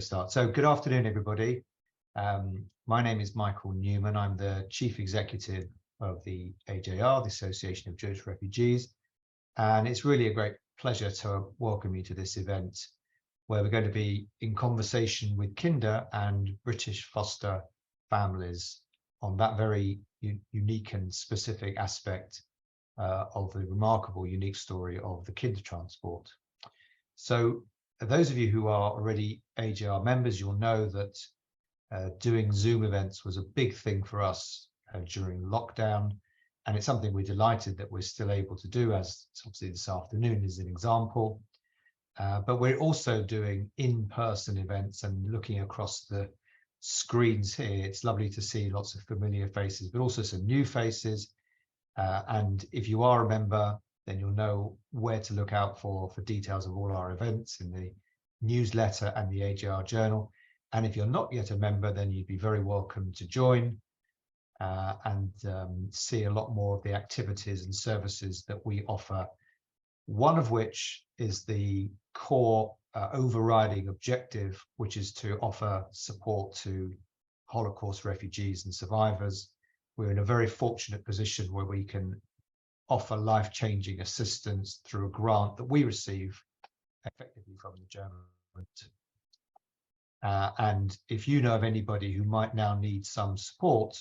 start. So good afternoon, everybody. My name is Michael Newman. I'm the Chief Executive of the AJR, the Association of Jewish Refugees. And it's really a great pleasure to welcome you to this event where we're going to be in conversation with Kinder and British foster families on that very unique and specific aspect of the remarkable, unique story of the Kindertransport. So those of you who are already AJR members, you'll know that doing Zoom events was a big thing for us during lockdown. And it's something we're delighted that we're still able to do, as obviously this afternoon is an example. But we're also doing in-person events and looking across the screens here. It's lovely to see lots of familiar faces, but also some new faces. And if you are a member, then you'll know where to look out for details of all our events in the newsletter and the AJR journal. And if you're not yet a member, then you'd be very welcome to join and see a lot more of the activities and services that we offer, one of which is the core overriding objective, which is to offer support to Holocaust refugees and survivors. We're in a very fortunate position where we can offer life-changing assistance through a grant that we receive effectively from the German government. And if you know of anybody who might now need some support,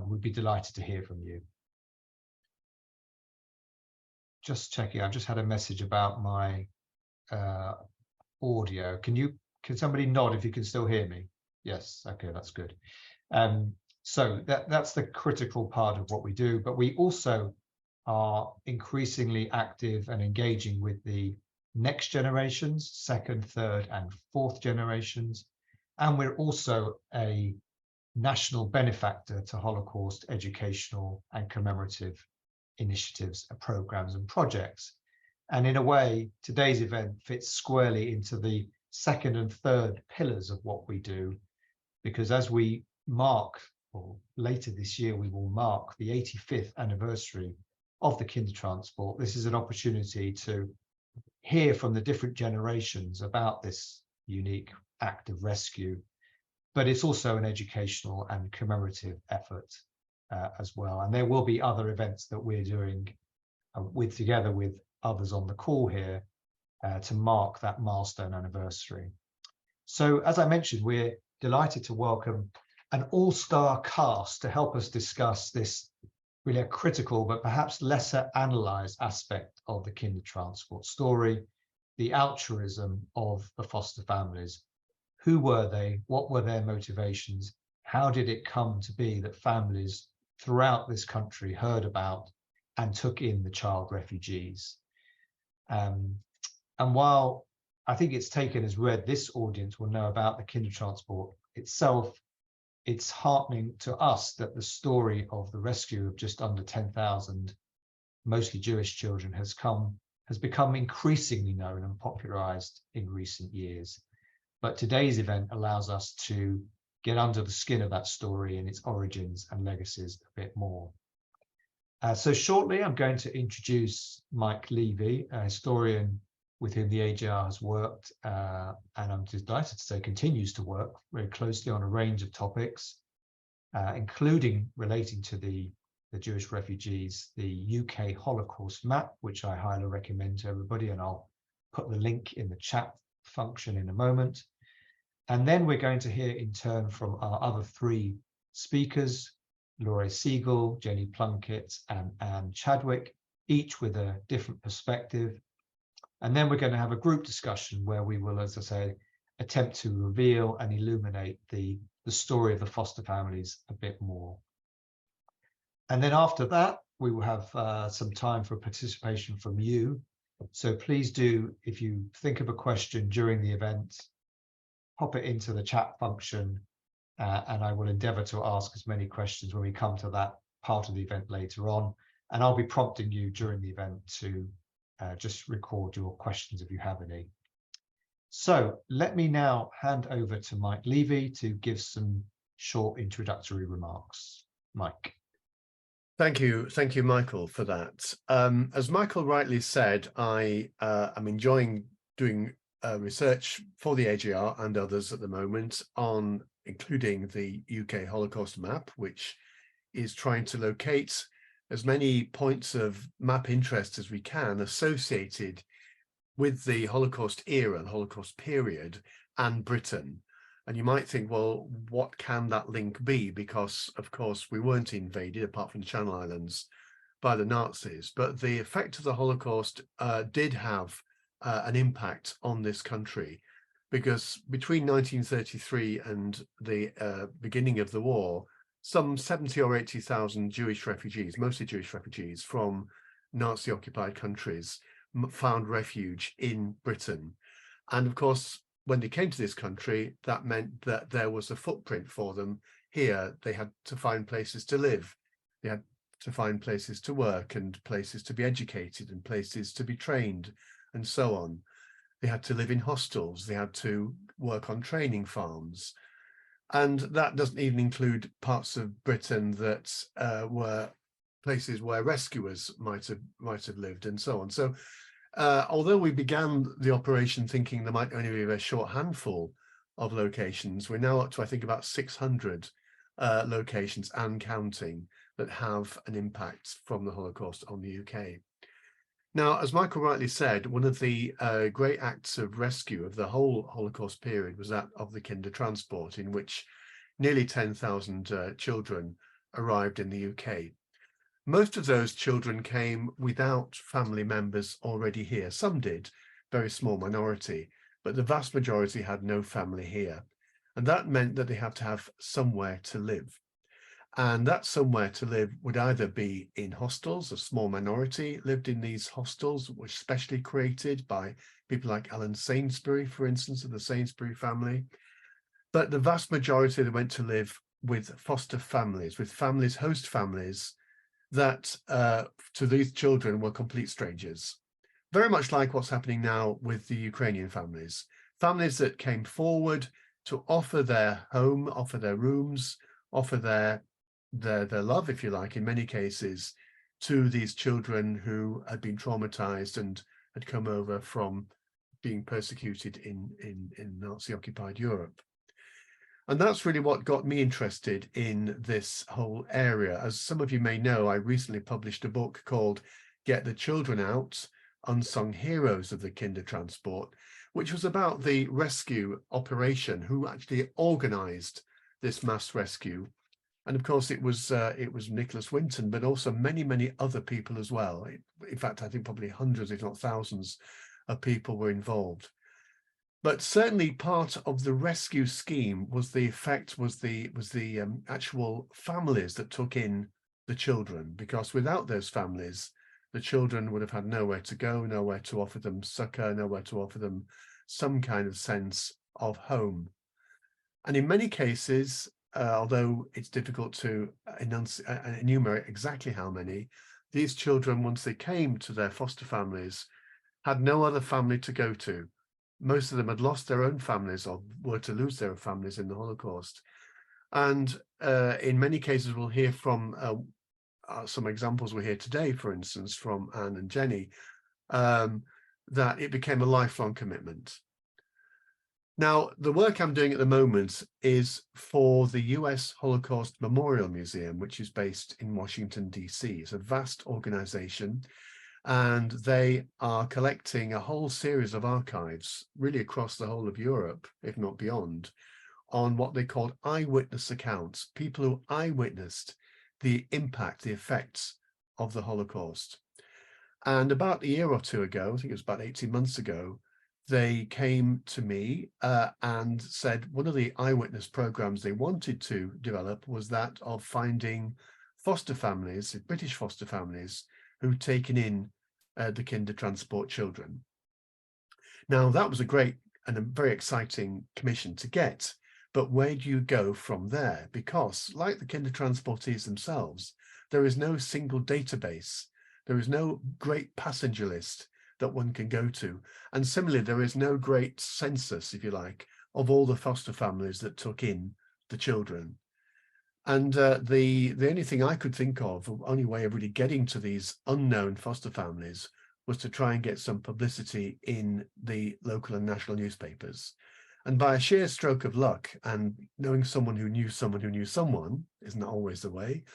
we'd be delighted to hear from you. Just checking, I've just had a message about my audio. Can somebody nod if you can still hear me? Yes, okay, that's good. So that's the critical part of what we do, but we also are increasingly active and engaging with the next generations, second, third, and fourth generations. And we're also a national benefactor to Holocaust educational and commemorative initiatives, programs, and projects. And in a way, today's event fits squarely into the second and third pillars of what we do, because as we mark, or later this year, we will mark the 85th anniversary of the Kindertransport. This is an opportunity to hear from the different generations about this unique act of rescue, but it's also an educational and commemorative effort as well. And there will be other events that we're doing together with others on the call here to mark that milestone anniversary. So as I mentioned, we're delighted to welcome an all-star cast to help us discuss this really a critical but perhaps lesser analysed aspect of the Kindertransport story, the altruism of the foster families. Who were they? What were their motivations? How did it come to be that families throughout this country heard about and took in the child refugees? And while I think it's taken as read this audience will know about the Kindertransport itself, it's heartening to us that the story of the rescue of just under 10,000, mostly Jewish children, has become increasingly known and popularized in recent years. But today's event allows us to get under the skin of that story and its origins and legacies a bit more. So shortly, I'm going to introduce Mike Levy, a historian with whom the AJR has worked, and I'm delighted to say continues to work very closely on a range of topics, including relating to the Jewish refugees, the UK Holocaust map, which I highly recommend to everybody, and I'll put the link in the chat function in a moment. And then we're going to hear in turn from our other three speakers, Laura Segal, Jenny Plunkett, and Chadwick, each with a different perspective. And then we're going to have a group discussion where we will, as I say, attempt to reveal and illuminate the story of the foster families a bit more. And then after that, we will have some time for participation from you. So please do, if you think of a question during the event, pop it into the chat function, and I will endeavour to ask as many questions when we come to that part of the event later on. And I'll be prompting you during the event to just record your questions if you have any. So let me now hand over to Mike Levy to give some short introductory remarks. Mike. Thank you, Michael, for that. As Michael rightly said, I am enjoying doing research for the AGR and others at the moment on including the UK Holocaust map, which is trying to locate as many points of map interest as we can associated with the Holocaust era, the Holocaust period, and Britain. And you might think, well, what can that link be? Because, of course, we weren't invaded, apart from the Channel Islands, by the Nazis. But the effect of the Holocaust did have an impact on this country, because between 1933 and the beginning of the war, some 70 or 80,000 Jewish refugees, mostly Jewish refugees from Nazi-occupied countries, found refuge in Britain. And of course, when they came to this country, that meant that there was a footprint for them here. They had to find places to live. They had to find places to work and places to be educated and places to be trained and so on. They had to live in hostels. They had to work on training farms. And that doesn't even include parts of Britain that were places where rescuers might have lived and so on. So although we began the operation thinking there might only be a short handful of locations, we're now up to, I think, about 600 locations and counting that have an impact from the Holocaust on the UK. Now, as Michael rightly said, one of the great acts of rescue of the whole Holocaust period was that of the Kindertransport, in which nearly 10,000 children arrived in the UK. Most of those children came without family members already here. Some did, very small minority, but the vast majority had no family here. And that meant that they had to have somewhere to live. And that somewhere to live would either be in hostels. A small minority lived in these hostels, which were specially created by people like Alan Sainsbury, for instance, of the Sainsbury family. But the vast majority, they went to live with foster families, with families, host families, that to these children were complete strangers. Very much like what's happening now with the Ukrainian families. Families that came forward to offer their home, offer their rooms, offer their love, if you like, in many cases, to these children who had been traumatized and had come over from being persecuted in Nazi-occupied Europe. And that's really what got me interested in this whole area. As some of you may know, I recently published a book called Get the Children Out, Unsung Heroes of the Kindertransport, which was about the rescue operation, who actually organized this mass rescue. And of course, it was Nicholas Winton, but also many, many other people as well. In fact, I think probably hundreds, if not thousands, of people were involved. But certainly part of the rescue scheme was the actual families that took in the children, because without those families, the children would have had nowhere to go, nowhere to offer them succor, nowhere to offer them some kind of sense of home. And in many cases, although it's difficult to enumerate exactly how many, these children, once they came to their foster families, had no other family to go to. Most of them had lost their own families or were to lose their families in the Holocaust. And in many cases, we'll hear from some examples we hear today, for instance, from Anne and Jenny, that it became a lifelong commitment. Now, the work I'm doing at the moment is for the US Holocaust Memorial Museum, which is based in Washington, DC. It's a vast organization, and they are collecting a whole series of archives, really across the whole of Europe, if not beyond, on what they called eyewitness accounts, people who eyewitnessed the impact, the effects of the Holocaust. And about a year or two ago, I think it was about 18 months ago, they came to me and said one of the eyewitness programs they wanted to develop was that of finding foster families, British foster families, who'd taken in the Kindertransport children. Now, that was a great and a very exciting commission to get, but where do you go from there? Because, like the Kindertransportees themselves, there is no single database. There is no great passenger list that one can go to. And similarly, there is no great census, if you like, of all the foster families that took in the children. And the only thing I could think of, the only way of really getting to these unknown foster families, was to try and get some publicity in the local and national newspapers. And by a sheer stroke of luck, and knowing someone who knew someone who knew someone isn't always the way,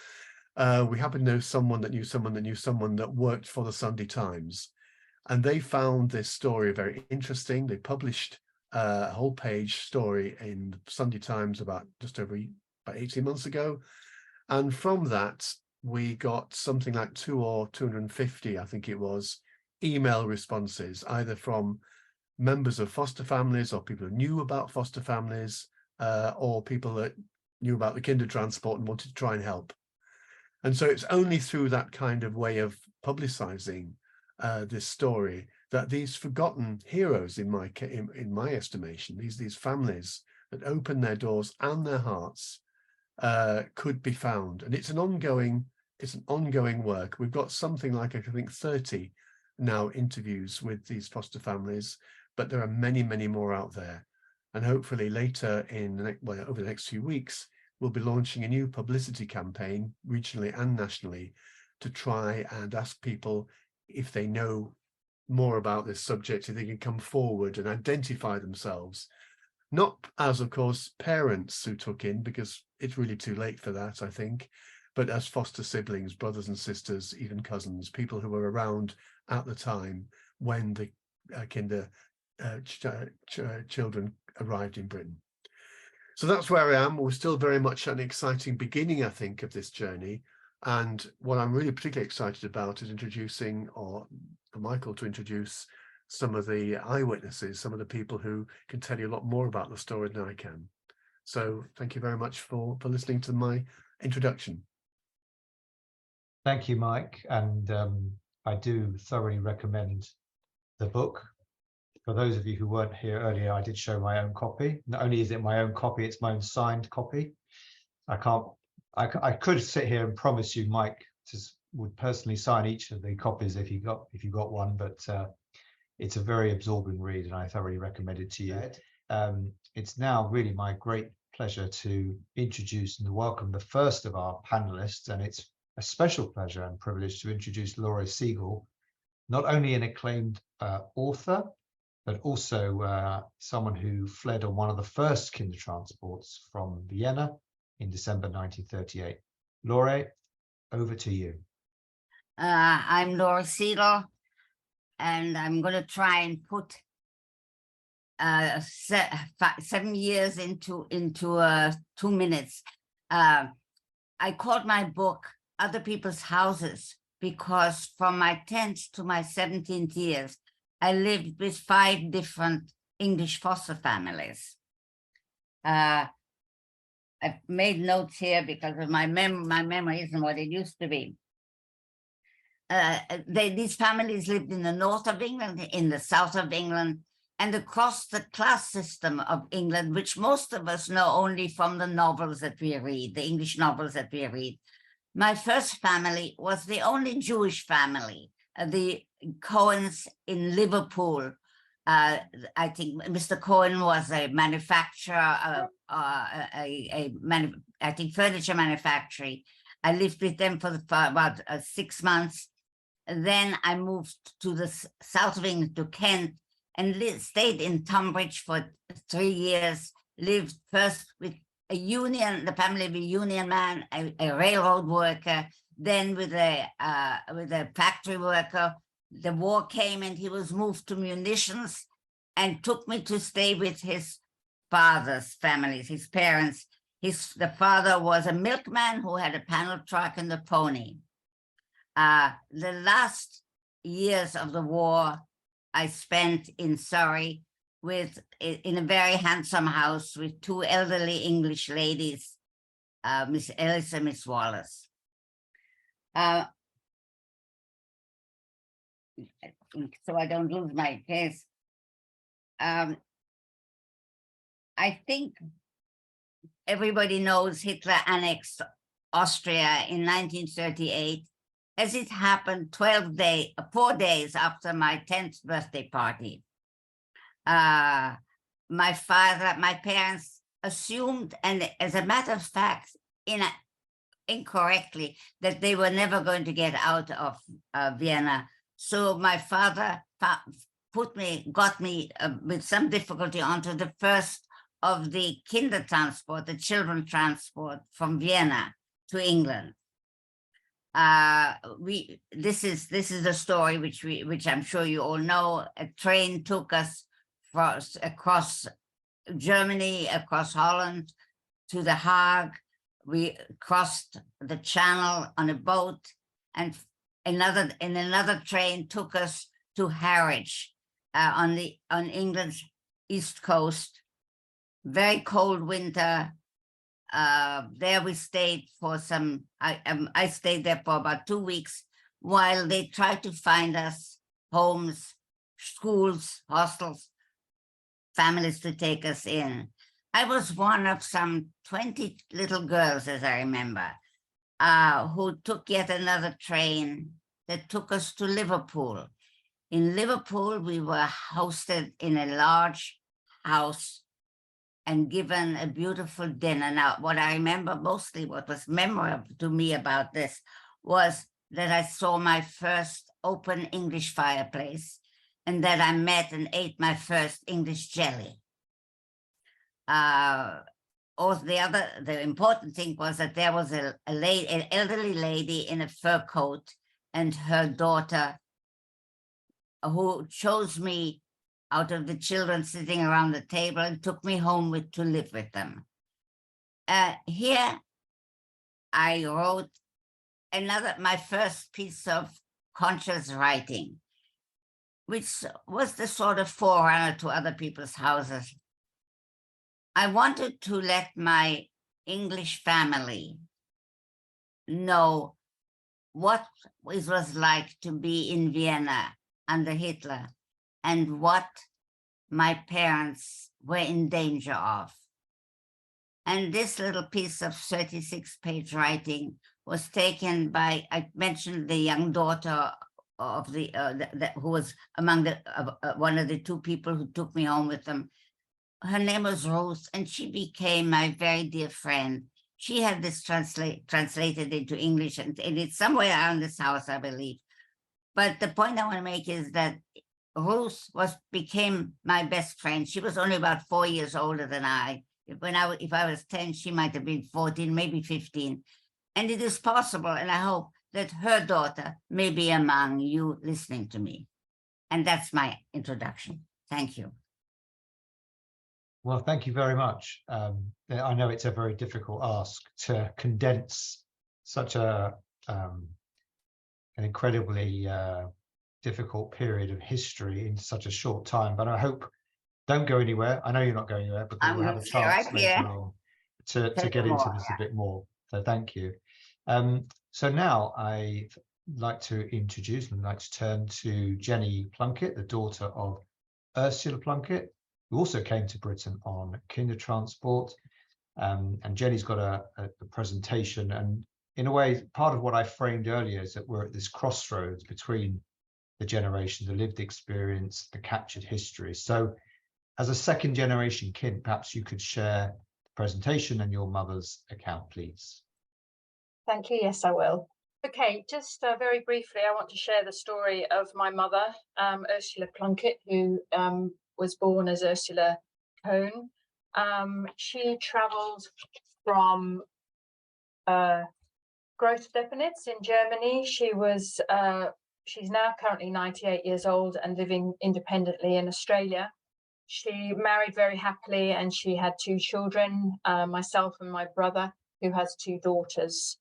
we happen to know someone that knew someone that knew someone that worked for the Sunday Times. And they found this story very interesting. They published a whole page story in the Sunday Times about 18 months ago. And from that, we got something like 250, I think it was, email responses, either from members of foster families or people who knew about foster families, or people that knew about the Kindertransport and wanted to try and help. And so it's only through that kind of way of publicizing this story that these forgotten heroes, in my estimation, these families that open their doors and their hearts, could be found. And it's an ongoing work. We've got something like, I think, 30 now interviews with these foster families, but there are many, many more out there. And hopefully later over the next few weeks, we'll be launching a new publicity campaign regionally and nationally to try and ask people if they know more about this subject, if they can come forward and identify themselves, not as, of course, parents who took in, because it's really too late for that, I think, but as foster siblings, brothers and sisters, even cousins, people who were around at the time when the children arrived in Britain. So that's where I am. We're still very much at an exciting beginning, I think, of this journey. And what I'm really particularly excited about is introducing, or for Michael to introduce, some of the eyewitnesses, some of the people who can tell you a lot more about the story than I can. So thank you very much for listening to my introduction. Thank you, Mike. And I do thoroughly recommend the book. For those of you who weren't here earlier, I did show my own copy. Not only is it my own copy, it's my own signed copy. I could sit here and promise you Mike would personally sign each of the copies if you got one, but it's a very absorbing read, and I thoroughly recommend it to you. It's now really my great pleasure to introduce and welcome the first of our panelists, and it's a special pleasure and privilege to introduce Laura Segal, not only an acclaimed author, but also someone who fled on one of the first Kindertransports from Vienna in December 1938. Laura, over to you. I'm Laura Segal, and I'm going to try and put 7 years into 2 minutes. I called my book Other People's Houses because from my 10th to my 17th years, I lived with 5 different English foster families. I've made notes here because of my memory isn't what it used to be. These families lived in the north of England, in the south of England, and across the class system of England, which most of us know only from the novels that we read, the English novels that we read. My first family was the only Jewish family, the Cohens in Liverpool. I think Mr. Cohen was a manufacturer, I think furniture manufacturing. I lived with them for about 6 months. Then I moved to the south of England, to Kent, and stayed in Tunbridge for 3 years. Lived first with a union, the family of a union man, a railroad worker, then with a factory worker. The war came and he was moved to munitions and took me to stay with his father's families, his parents. The father was a milkman who had a panel truck and a pony. The last years of the war I spent in Surrey in a very handsome house with 2 elderly English ladies, Miss Ellis and Miss Wallace. So I don't lose my case. I think everybody knows Hitler annexed Austria in 1938, as it happened 4 days after my 10th birthday party. My parents assumed, and as a matter of fact, incorrectly, that they were never going to get out of Vienna. So my father got me with some difficulty onto the first of the Kindertransport, the children transport from Vienna to England. This is a story which I'm sure you all know. A train took us across Germany, across Holland to The Hague. We crossed the Channel on a boat, and another train took us to Harwich on England's east coast. Very cold winter. There we stayed for some. I stayed there for about 2 weeks while they tried to find us homes, schools, hostels, families to take us in. I was one of some 20 little girls, as I remember, who took yet another train that took us to Liverpool. In Liverpool, we were hosted in a large house and given a beautiful dinner. Now, what I remember mostly, what was memorable to me about this, was that I saw my first open English fireplace, and that I met and ate my first English jelly. Also, the important thing was that there was an elderly lady in a fur coat and her daughter, who chose me out of the children sitting around the table and took me home to live with them. Here I wrote my first piece of conscious writing, which was the sort of forerunner to other people's houses. I wanted to let my English family know what it was like to be in Vienna under Hitler and what my parents were in danger of. And this little piece of 36-page writing was taken by, I mentioned the young daughter of who was among one of the two people who took me home with them. Her name was Ruth, and she became my very dear friend. She had this translated into English, and it's somewhere around this house, I believe. But the point I want to make is that Ruth became my best friend. She was only about 4 years older than I. If I was 10, she might have been 14, maybe 15. And it is possible, and I hope that her daughter may be among you listening to me. And that's my introduction. Thank you. Well, thank you very much. I know it's a very difficult ask to condense such an incredibly difficult period of history in such a short time, but I hope, don't go anywhere. I know you're not going anywhere, but we'll have a chance later on to get into this a bit more. So thank you. So now I'd like to introduce and like to turn to Jenny Plunkett, the daughter of Ursula Plunkett, who also came to Britain on Kindertransport. And Jenny's got a presentation, and in a way, part of what I framed earlier is that we're at this crossroads between the generations, the lived experience, the captured history. So as a second generation kin, perhaps you could share the presentation and your mother's account, please. Thank you. Yes, I will. Okay, just very briefly, I want to share the story of my mother, Ursula Plunkett, who was born as Ursula Cohn. She travelled from Großdeppenitz in Germany. She's now currently 98 years old and living independently in Australia. She married very happily and she had 2 children, myself and my brother, who has 2 daughters.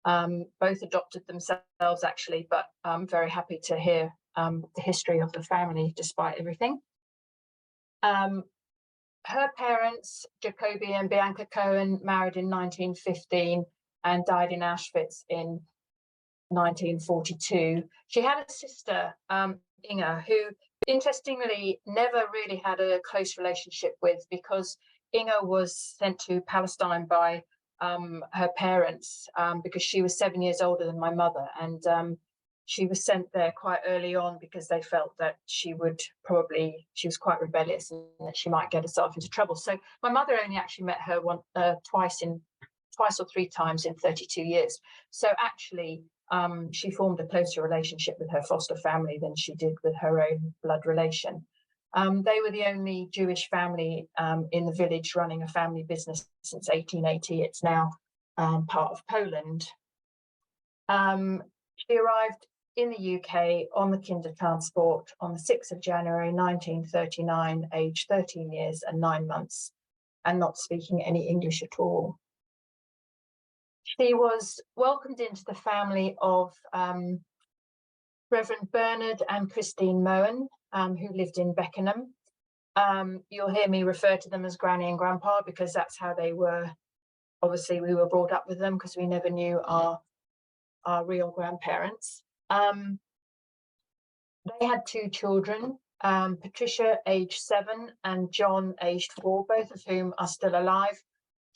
Both adopted themselves, actually, but I'm very happy to hear the history of the family despite everything. Her parents, Jacobi and Bianca Cohen, married in 1915 and died in Auschwitz in 1942. She had a sister, Inga, who interestingly never really had a close relationship with, because Inga was sent to Palestine by her parents because she was 7 years older than my mother, and she was sent there quite early on because they felt that she was quite rebellious and that she might get herself into trouble. So my mother only actually met her twice or 3 times in 32 years. So actually she formed a closer relationship with her foster family than she did with her own blood relation. They were the only Jewish family in the village running a family business since 1880. It's now part of Poland. She arrived in the UK on the Kindertransport on the 6th of January 1939, aged 13 years and 9 months, and not speaking any English at all. She was welcomed into the family of Reverend Bernard and Christine Moen, who lived in Beckenham. You'll hear me refer to them as Granny and Grandpa because that's how they were. Obviously, we were brought up with them because we never knew our real grandparents. They had 2 children, Patricia, aged 7, and John, aged 4, both of whom are still alive.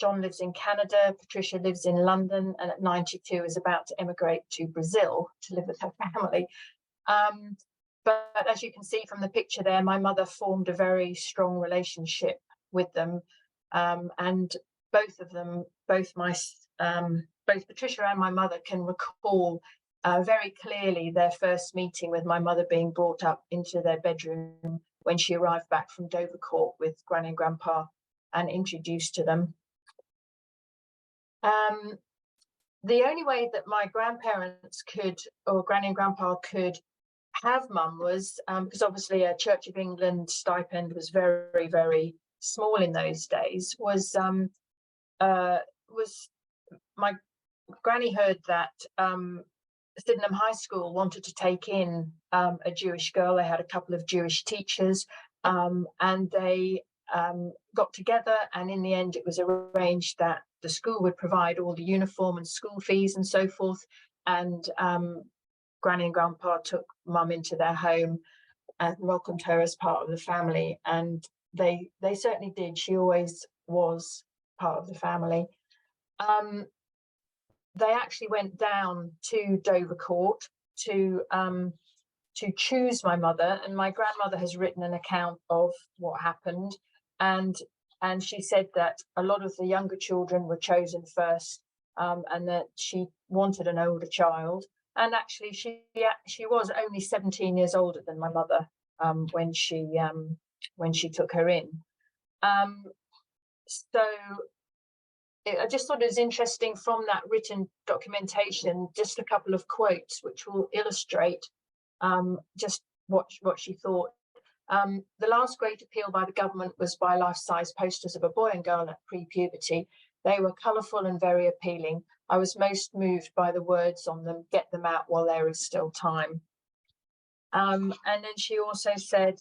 John lives in Canada, Patricia lives in London, and at 92 is about to emigrate to Brazil to live with her family. But as you can see from the picture there, my mother formed a very strong relationship with them, and both of them, both Patricia and my mother can recall very clearly their first meeting with my mother being brought up into their bedroom when she arrived back from Dovercourt with Granny and Grandpa and introduced to them. The only way that my grandparents could, or Granny and Grandpa could have Mum was, because obviously a Church of England stipend was very, very small in those days, was my Granny heard that Sydenham High School wanted to take in a Jewish girl. They had a couple of Jewish teachers, and they got together, and in the end it was arranged that the school would provide all the uniform and school fees and so forth, and Granny and Grandpa took Mum into their home and welcomed her as part of the family, and they certainly did. She always was part of the family. They actually went down to Dovercourt to choose my mother, and my grandmother has written an account of what happened, and she said that a lot of the younger children were chosen first, and that she wanted an older child. And actually, she was only 17 years older than my mother when she took her in. So I just thought it was interesting from that written documentation, just a couple of quotes which will illustrate just what she thought. The last great appeal by the government was by life-size posters of a boy and girl at pre-puberty. They were colourful and very appealing. I was most moved by the words on them, "Get them out while there is still time." And then she also said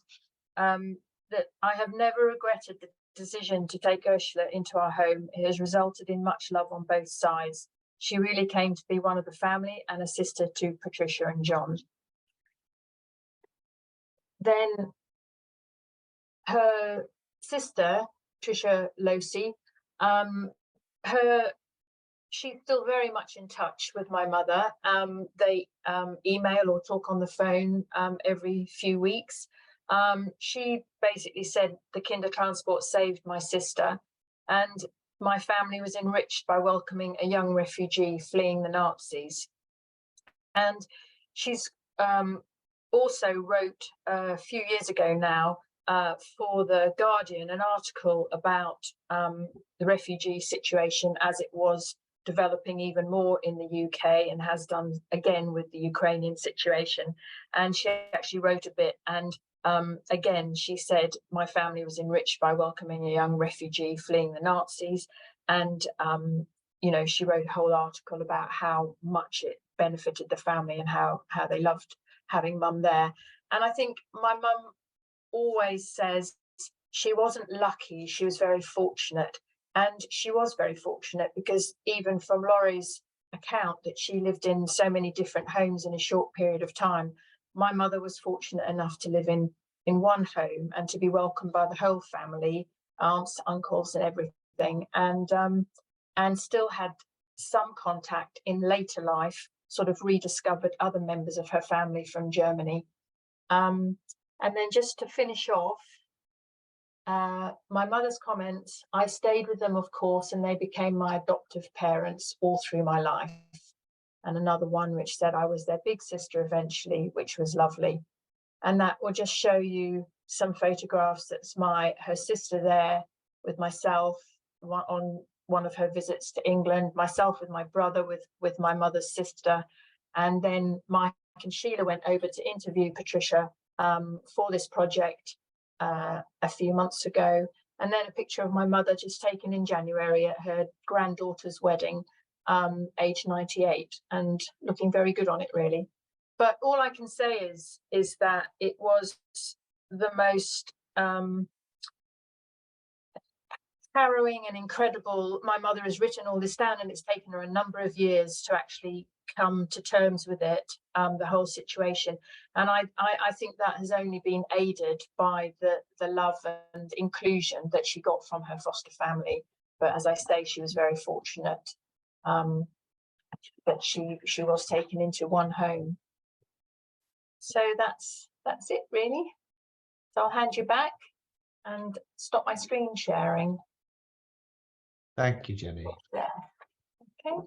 that I have never regretted the decision to take Ursula into our home. It has resulted in much love on both sides. She really came to be one of the family and a sister to Patricia and John. Then her sister, Patricia Losey, she's still very much in touch with my mother. They email or talk on the phone every few weeks. She basically said the Kindertransport saved my sister, and my family was enriched by welcoming a young refugee fleeing the Nazis. And she's also wrote a few years ago now for The Guardian an article about the refugee situation as it was developing even more in the UK, and has done again with the Ukrainian situation. And she actually wrote a bit, and again, she said, my family was enriched by welcoming a young refugee fleeing the Nazis. And, you know, she wrote a whole article about how much it benefited the family and how they loved having Mum there. And I think my mum always says she wasn't lucky, she was very fortunate. And she was very fortunate because even from Laurie's account that she lived in so many different homes in a short period of time, my mother was fortunate enough to live in one home and to be welcomed by the whole family, aunts, uncles and everything, and still had some contact in later life, sort of rediscovered other members of her family from Germany. And then just to finish off, my mother's comments, I stayed with them, of course, and they became my adoptive parents all through my life. and another one which said I was their big sister eventually, which was lovely. And that will just show you some photographs. That's her sister there with myself on one of her visits to England, myself with my brother, with my mother's sister. And then Mike and Sheila went over to interview Patricia for this project a few months ago. And then a picture of my mother just taken in January at her granddaughter's wedding, age 98, and looking very good on it, really. But all I can say is that it was the most harrowing and incredible. My mother has written all this down, and it's taken her a number of years to actually come to terms with it, the whole situation. And I think that has only been aided by the love and inclusion that she got from her foster family. But as I say, she was very fortunate that she was taken into one home. So that's it, really. So I'll hand you back and stop my screen sharing. Thank you, Jenny. Yeah. Okay.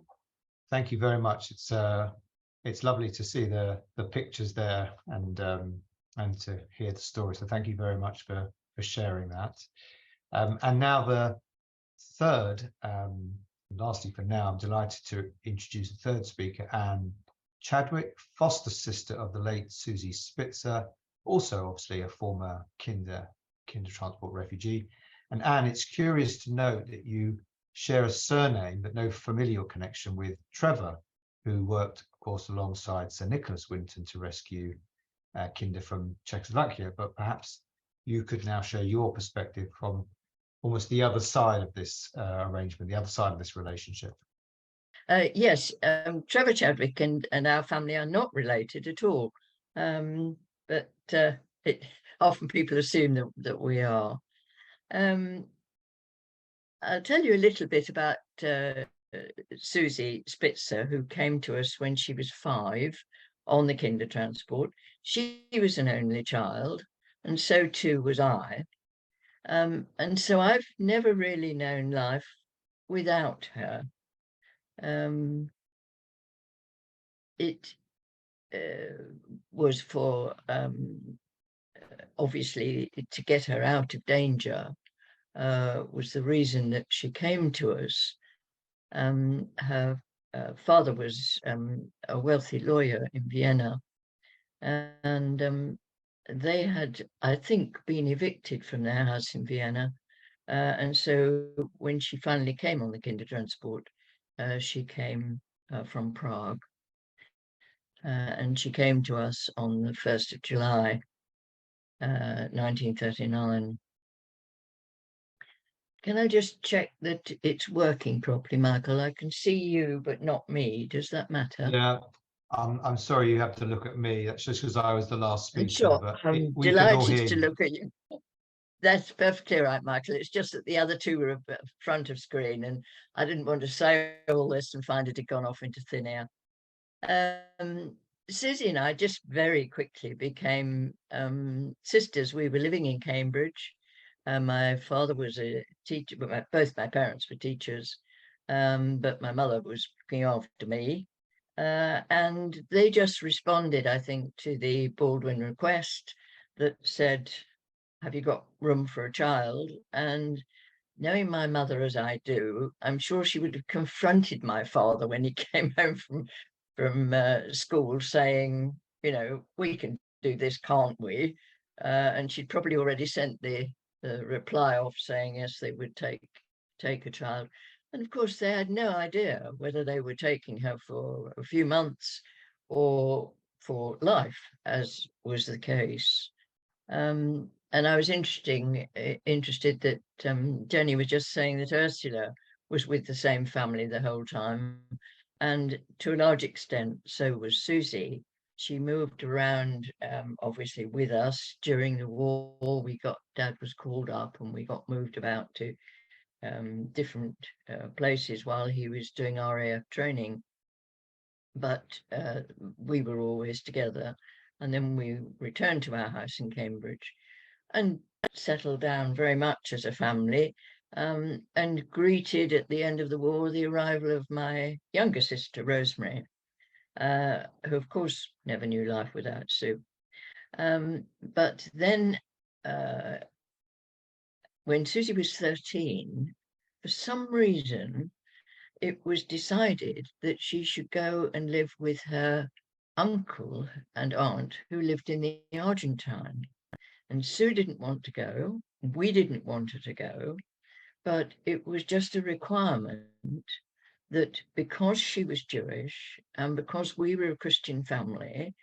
Thank you very much. It's lovely to see the pictures there and to hear the story. So thank you very much for sharing that. And now the third, lastly for now, I'm delighted to introduce the third speaker, Anne Chadwick, foster sister of the late Susie Spitzer, also obviously a former Kindertransport refugee. And Anne, it's curious to note that you share a surname but no familial connection with Trevor, who worked, of course, alongside Sir Nicholas Winton to rescue Kinder from Czechoslovakia. But perhaps you could now share your perspective from almost the other side of this arrangement, the other side of this relationship. Yes, Trevor Chadwick and our family are not related at all, but often people assume that we are. I'll tell you a little bit about Susie Spitzer, who came to us when she was 5 on the Kindertransport. She was an only child, and so too was I. And so I've never really known life without her. It was for obviously to get her out of danger was the reason that she came to us. Her father was a wealthy lawyer in Vienna, and they had, I think, been evicted from their house in Vienna. And so when she finally came on the Kindertransport, she came from Prague. And she came to us on the 1st of July, 1939. Can I just check that it's working properly, Michael? I can see you, but not me. Does that matter? Yeah, I'm sorry you have to look at me. That's just because I was the last speaker. Sure, but I'm we can all delighted hear to you. look at you. That's perfectly right, Michael. It's just that the other two were front of screen, and I didn't want to say all this and find it had gone off into thin air. Susie and I just very quickly became sisters. We were living in Cambridge. My father was a teacher, but both my parents were teachers, but my mother was looking after me. And they just responded, I think, to the Baldwin request that said, have you got room for a child? And knowing my mother as I do, I'm sure she would have confronted my father when he came home from school saying, you know, we can do this, can't we? And she'd probably already sent the reply off saying, yes, they would take a child. And of course, they had no idea whether they were taking her for a few months or for life, as was the case. And I was interested that Jenny was just saying that Ursula was with the same family the whole time. And to a large extent, so was Susie. She moved around, obviously, with us during the war. Dad was called up and we got moved about to different places while he was doing RAF training. But we were always together. And then we returned to our house in Cambridge and settled down very much as a family, and greeted at the end of the war the arrival of my younger sister, Rosemary. who of course never knew life without Sue. But then when Susie was 13, for some reason, it was decided that she should go and live with her uncle and aunt who lived in the Argentine. And Sue didn't want to go. We didn't want her to go. But it was just a requirement that because she was Jewish and because we were a Christian family,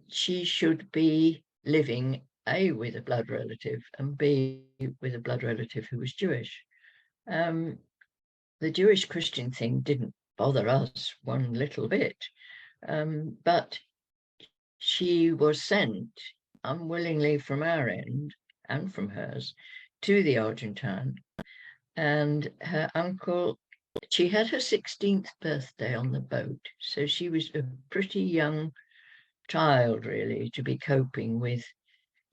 she should be living A, with a blood relative, and B, with a blood relative who was Jewish. The Jewish Christian thing didn't bother us one little bit, but she was sent unwillingly from our end and from hers to the Argentine, and her uncle, she had her 16th birthday on the boat, so she was a pretty young child really to be coping with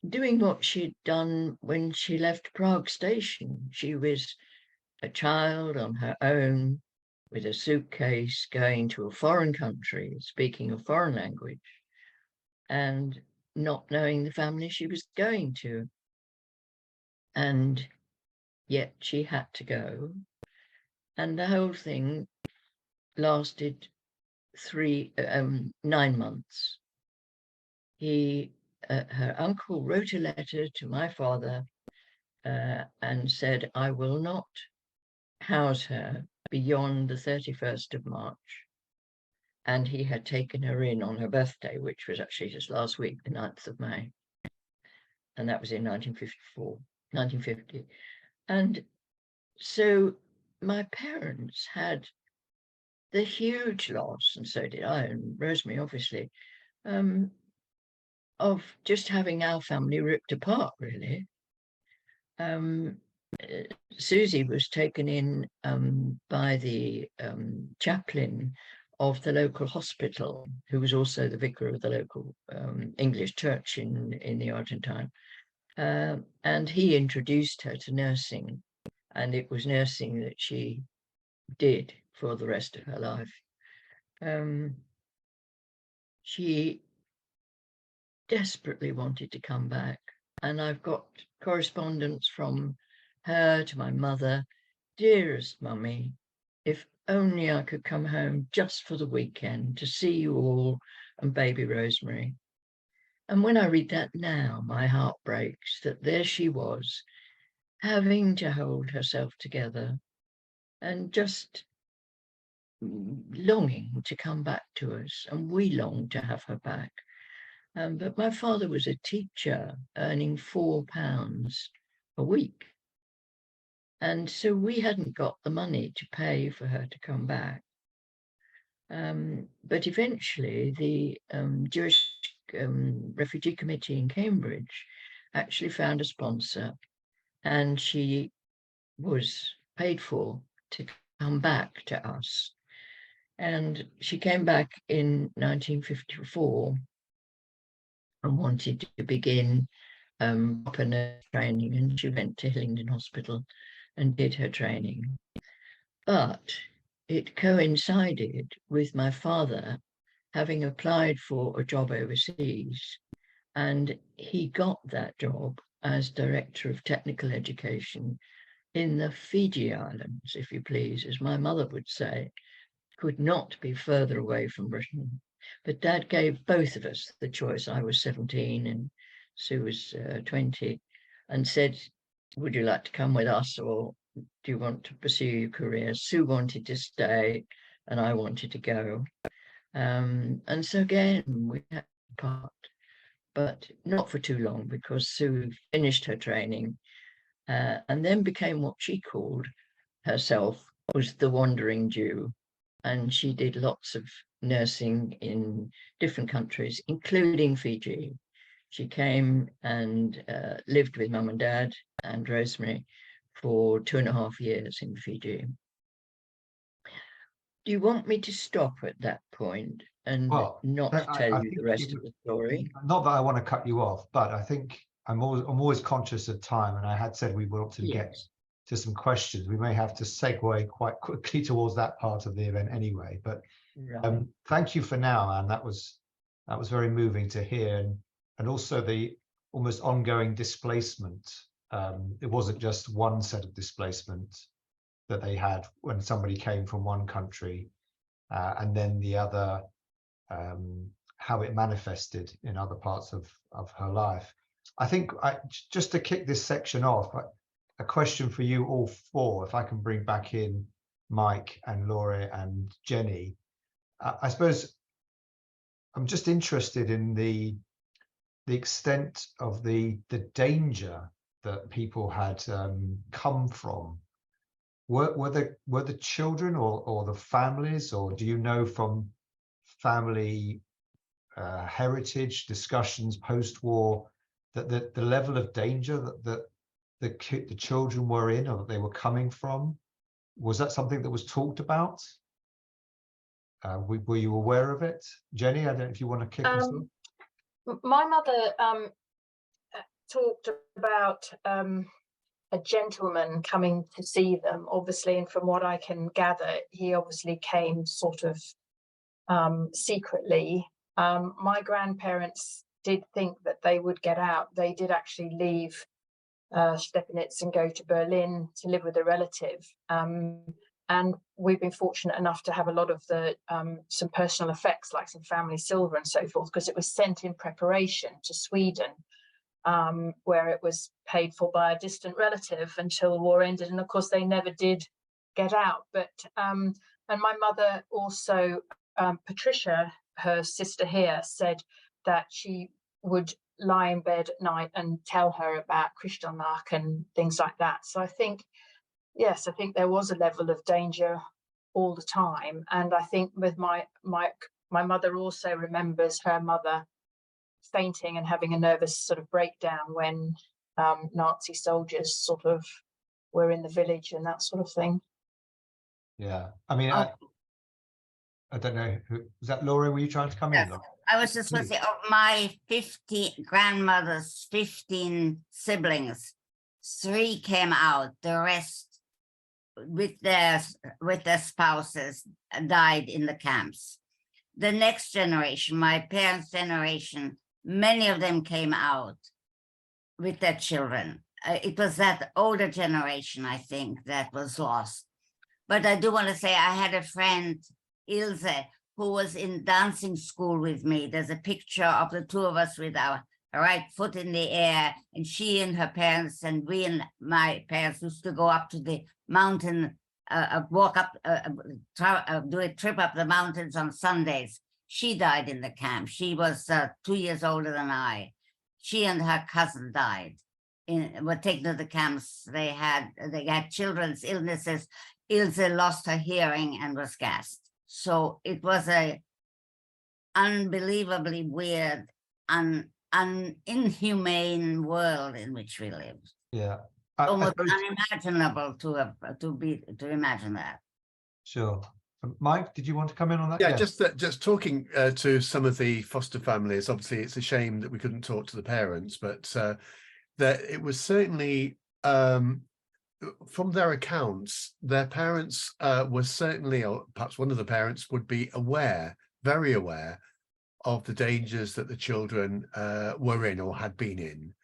doing what she'd done when she left Prague Station. She was a child on her own with a suitcase going to a foreign country, speaking a foreign language, and not knowing the family she was going to. And yet she had to go. And the whole thing lasted 9 months. Her uncle wrote a letter to my father and said, I will not house her beyond the 31st of March. And he had taken her in on her birthday, which was actually just last week, the 9th of May. And that was in 1950. And so my parents had the huge loss, and so did I, and Rosemary, obviously, of just having our family ripped apart, really. Susie was taken in by the chaplain of the local hospital, who was also the vicar of the local English church in the Argentine. And he introduced her to nursing, and it was nursing that she did for the rest of her life. She desperately wanted to come back, and I've got correspondence from her to my mother. Dearest mummy, if only I could come home just for the weekend to see you all and baby Rosemary. And when I read that now, my heart breaks that there she was, having to hold herself together and just longing to come back to us, and we longed to have her back. But my father was a teacher earning £4 a week. And so we hadn't got the money to pay for her to come back. But eventually the Jewish Refugee Committee in Cambridge actually found a sponsor, and she was paid for to come back to us. And she came back in 1954 and wanted to begin proper nurse training, and she went to Hillingdon Hospital and did her training. But it coincided with my father having applied for a job overseas, and he got that job as Director of Technical Education in the Fiji Islands, if you please, as my mother would say. Could not be further away from Britain. But Dad gave both of us the choice. I was 17 and Sue was 20, and said, would you like to come with us, or do you want to pursue your career? Sue wanted to stay and I wanted to go. And so again, we had to part, but not for too long, because Sue finished her training and then became what she called herself was the wandering Jew. And she did lots of nursing in different countries, including Fiji. She came and lived with Mum and Dad and Rosemary for 2.5 years in Fiji. Do you want me to stop at that point and not tell you the rest of the story? Not that I want to cut you off, but I think I'm always conscious of time, and I had said we want to get to some questions. We may have to segue quite quickly towards that part of the event anyway. But Right. thank you for now, Anne. That was very moving to hear, and also the almost ongoing displacement. It wasn't just one set of displacement that they had when somebody came from one country, and then the other, how it manifested in other parts of her life. I think just to kick this section off, a question for you all four, if I can bring back in Mike and Laura and Jenny. I suppose I'm just interested in the extent of the danger that people had come from. Were the children or the families, or do you know from family heritage discussions post-war that the level of danger that the children were in, or that they were coming from, was that something that was talked about? Were you aware of it? Jenny, I don't know if you want to kick us off. My mother talked about a gentleman coming to see them, obviously, and from what I can gather, he obviously came sort of secretly. My grandparents did think that they would get out. They did actually leave Stepenitz and go to Berlin to live with a relative. And we've been fortunate enough to have a lot of the some personal effects, like some family silver and so forth, because it was sent in preparation to Sweden, where it was paid for by a distant relative until the war ended. And of course, they never did get out. But and my mother also, Patricia, her sister here, said that she would lie in bed at night and tell her about Kristallnacht and things like that. So I think, yes, I think there was a level of danger all the time. And I think with my mother also remembers her mother fainting and having a nervous sort of breakdown when Nazi soldiers sort of were in the village and that sort of thing. Yeah, I mean, I don't know, was that Laura? Were you trying to come in? I was just going to say, of my 15 grandmother's 15 siblings, 3 came out. The rest, with their spouses, died in the camps. The next generation, my parents' generation, many of them came out with their children. It was that older generation, I think, that was lost. But I do want to say I had a friend, Ilse, who was in dancing school with me. There's a picture of the two of us with our right foot in the air, and she and her parents and we and my parents used to go up to the mountain, walk up, do a trip up the mountains on Sundays. She died in the camp. She was 2 years older than I. She and her cousin died. Were taken to the camps. They had children's illnesses. Ilse lost her hearing and was gassed. So it was a unbelievably weird, inhumane world in which we lived. Yeah, Almost unimaginable to imagine that. Sure. Mike, did you want to come in on that? Yeah, just talking to some of the foster families. Obviously, it's a shame that we couldn't talk to the parents, but that it was certainly from their accounts, their parents were certainly, or perhaps one of the parents would be aware, very aware of the dangers that the children were in or had been in.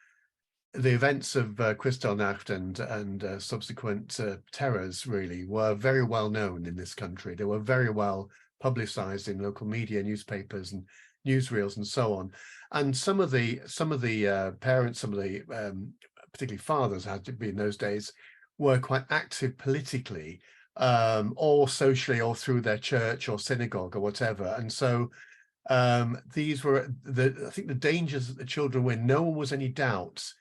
The events of Kristallnacht and subsequent terrors really were very well known in this country. They were very well publicized in local media, newspapers and newsreels and so on. And some of the parents, some of the particularly fathers had to be in those days, were quite active politically or socially or through their church or synagogue or whatever. And so these were I think the dangers that the children were in. No one was any doubt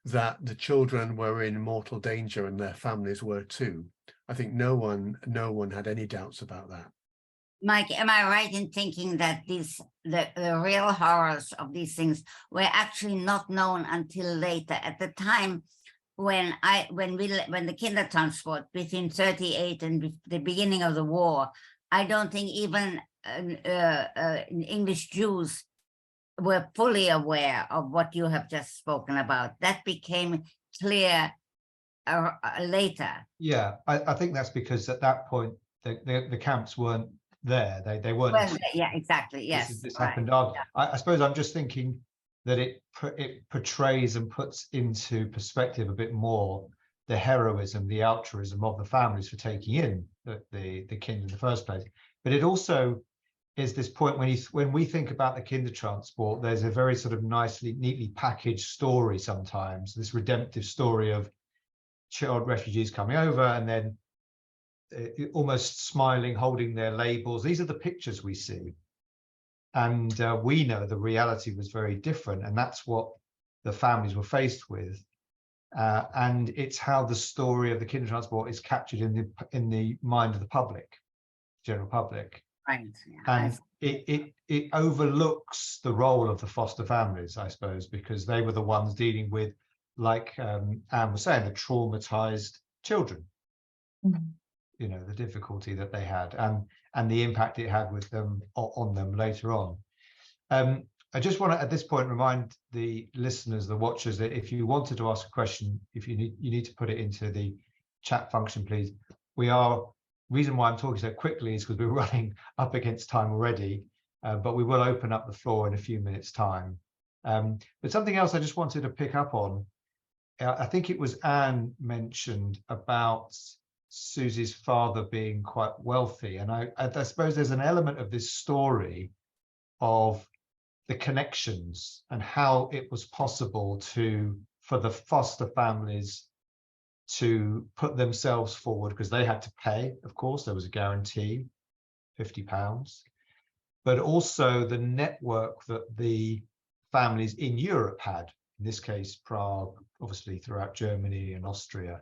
that the children were in mortal danger and their families were too. I think no one had any doubts about that. Mike, am I right in thinking that the real horrors of these things were actually not known until later? At the time when the Kindertransport between 1938 and the beginning of the war, I don't think even English Jews were fully aware of what you have just spoken about. That became clear later. Yeah, I think that's because at that point the camps weren't there. They weren't. Well, yeah, exactly. Yes, This right. happened after. I suppose I'm just thinking that it portrays and puts into perspective a bit more the heroism, the altruism of the families for taking in the kind in the first place. But it also is this point when we think about the Kindertransport, there's a very sort of neatly packaged story sometimes, this redemptive story of child refugees coming over and then almost smiling, holding their labels. These are the pictures we see. And we know the reality was very different, and that's what the families were faced with. And it's how the story of the Kindertransport is captured in the mind of the public, general public. Right. And it overlooks the role of the foster families, I suppose, because they were the ones dealing with, like Anne was saying, the traumatized children. Mm-hmm. You know, the difficulty that they had and the impact it had with them on them later on. I just want to at this point remind the listeners, the watchers, that if you wanted to ask a question, if you need to put it into the chat function, please. Reason why I'm talking so quickly is because we're running up against time already, but we will open up the floor in a few minutes' time. But something else I just wanted to pick up on, I think it was Anne mentioned about Susie's father being quite wealthy, and I suppose there's an element of this story of the connections and how it was possible for the foster families to put themselves forward, because they had to pay, of course, there was a guarantee, £50, but also the network that the families in Europe had, in this case Prague, obviously throughout Germany and Austria.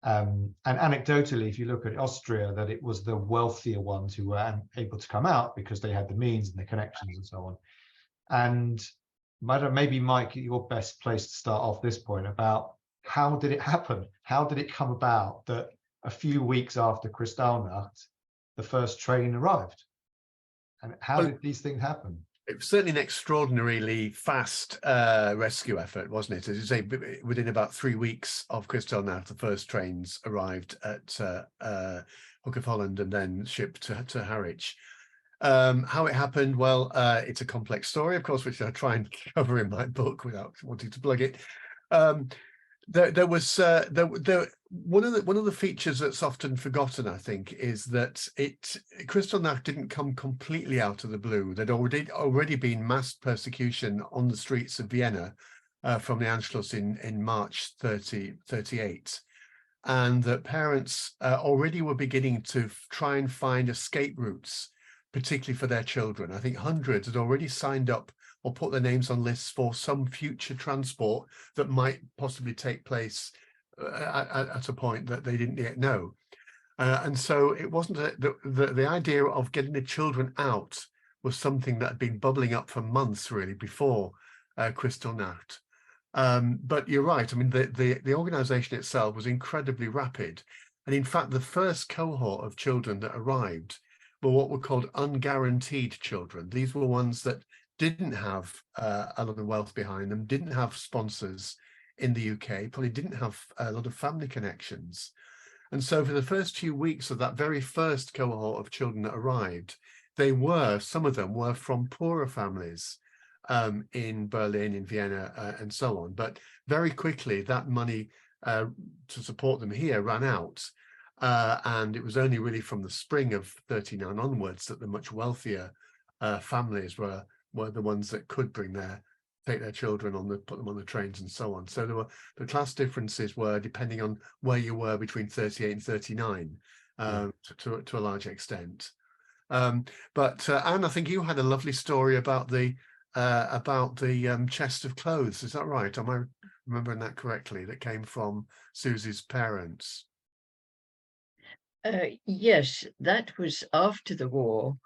And anecdotally, if you look at Austria, that it was the wealthier ones who were able to come out because they had the means and the connections and so on. And maybe Mike, you're best placed to start off this point about how did it happen? How did it come about that a few weeks after Kristallnacht, the first train arrived? And how did these things happen? It was certainly an extraordinarily fast rescue effort, wasn't it? As you say, within about 3 weeks of Kristallnacht, the first trains arrived at Hook of Holland and then shipped to Harwich. How it happened, well, it's a complex story, of course, which I try and cover in my book without wanting to plug it. There was one of the features that's often forgotten, I think, is that Kristallnacht didn't come completely out of the blue. There'd already been mass persecution on the streets of Vienna from the Anschluss in March 38, and that parents already were beginning to try and find escape routes, particularly for their children. I think hundreds had already signed up or put their names on lists for some future transport that might possibly take place at a point that they didn't yet know. And so it wasn't the idea of getting the children out was something that had been bubbling up for months, really, before Kristallnacht. But you're right. I mean, the organization itself was incredibly rapid. And in fact, the first cohort of children that arrived were what were called unguaranteed children. These were ones that didn't have a lot of wealth behind them, didn't have sponsors in the UK, probably didn't have a lot of family connections. And so for the first few weeks of that very first cohort of children that arrived, some of them were from poorer families in Berlin, in Vienna, and so on. But very quickly, that money to support them here ran out. And it was only really from the spring of 39 onwards that the much wealthier families were the ones that could take their children put them on the trains and so on. So the class differences were depending on where you were between 38 and 39 to a large extent. But Anne, I think you had a lovely story about the chest of clothes. Is that right? Am I remembering that correctly? That came from Susie's parents. Yes, that was after the war,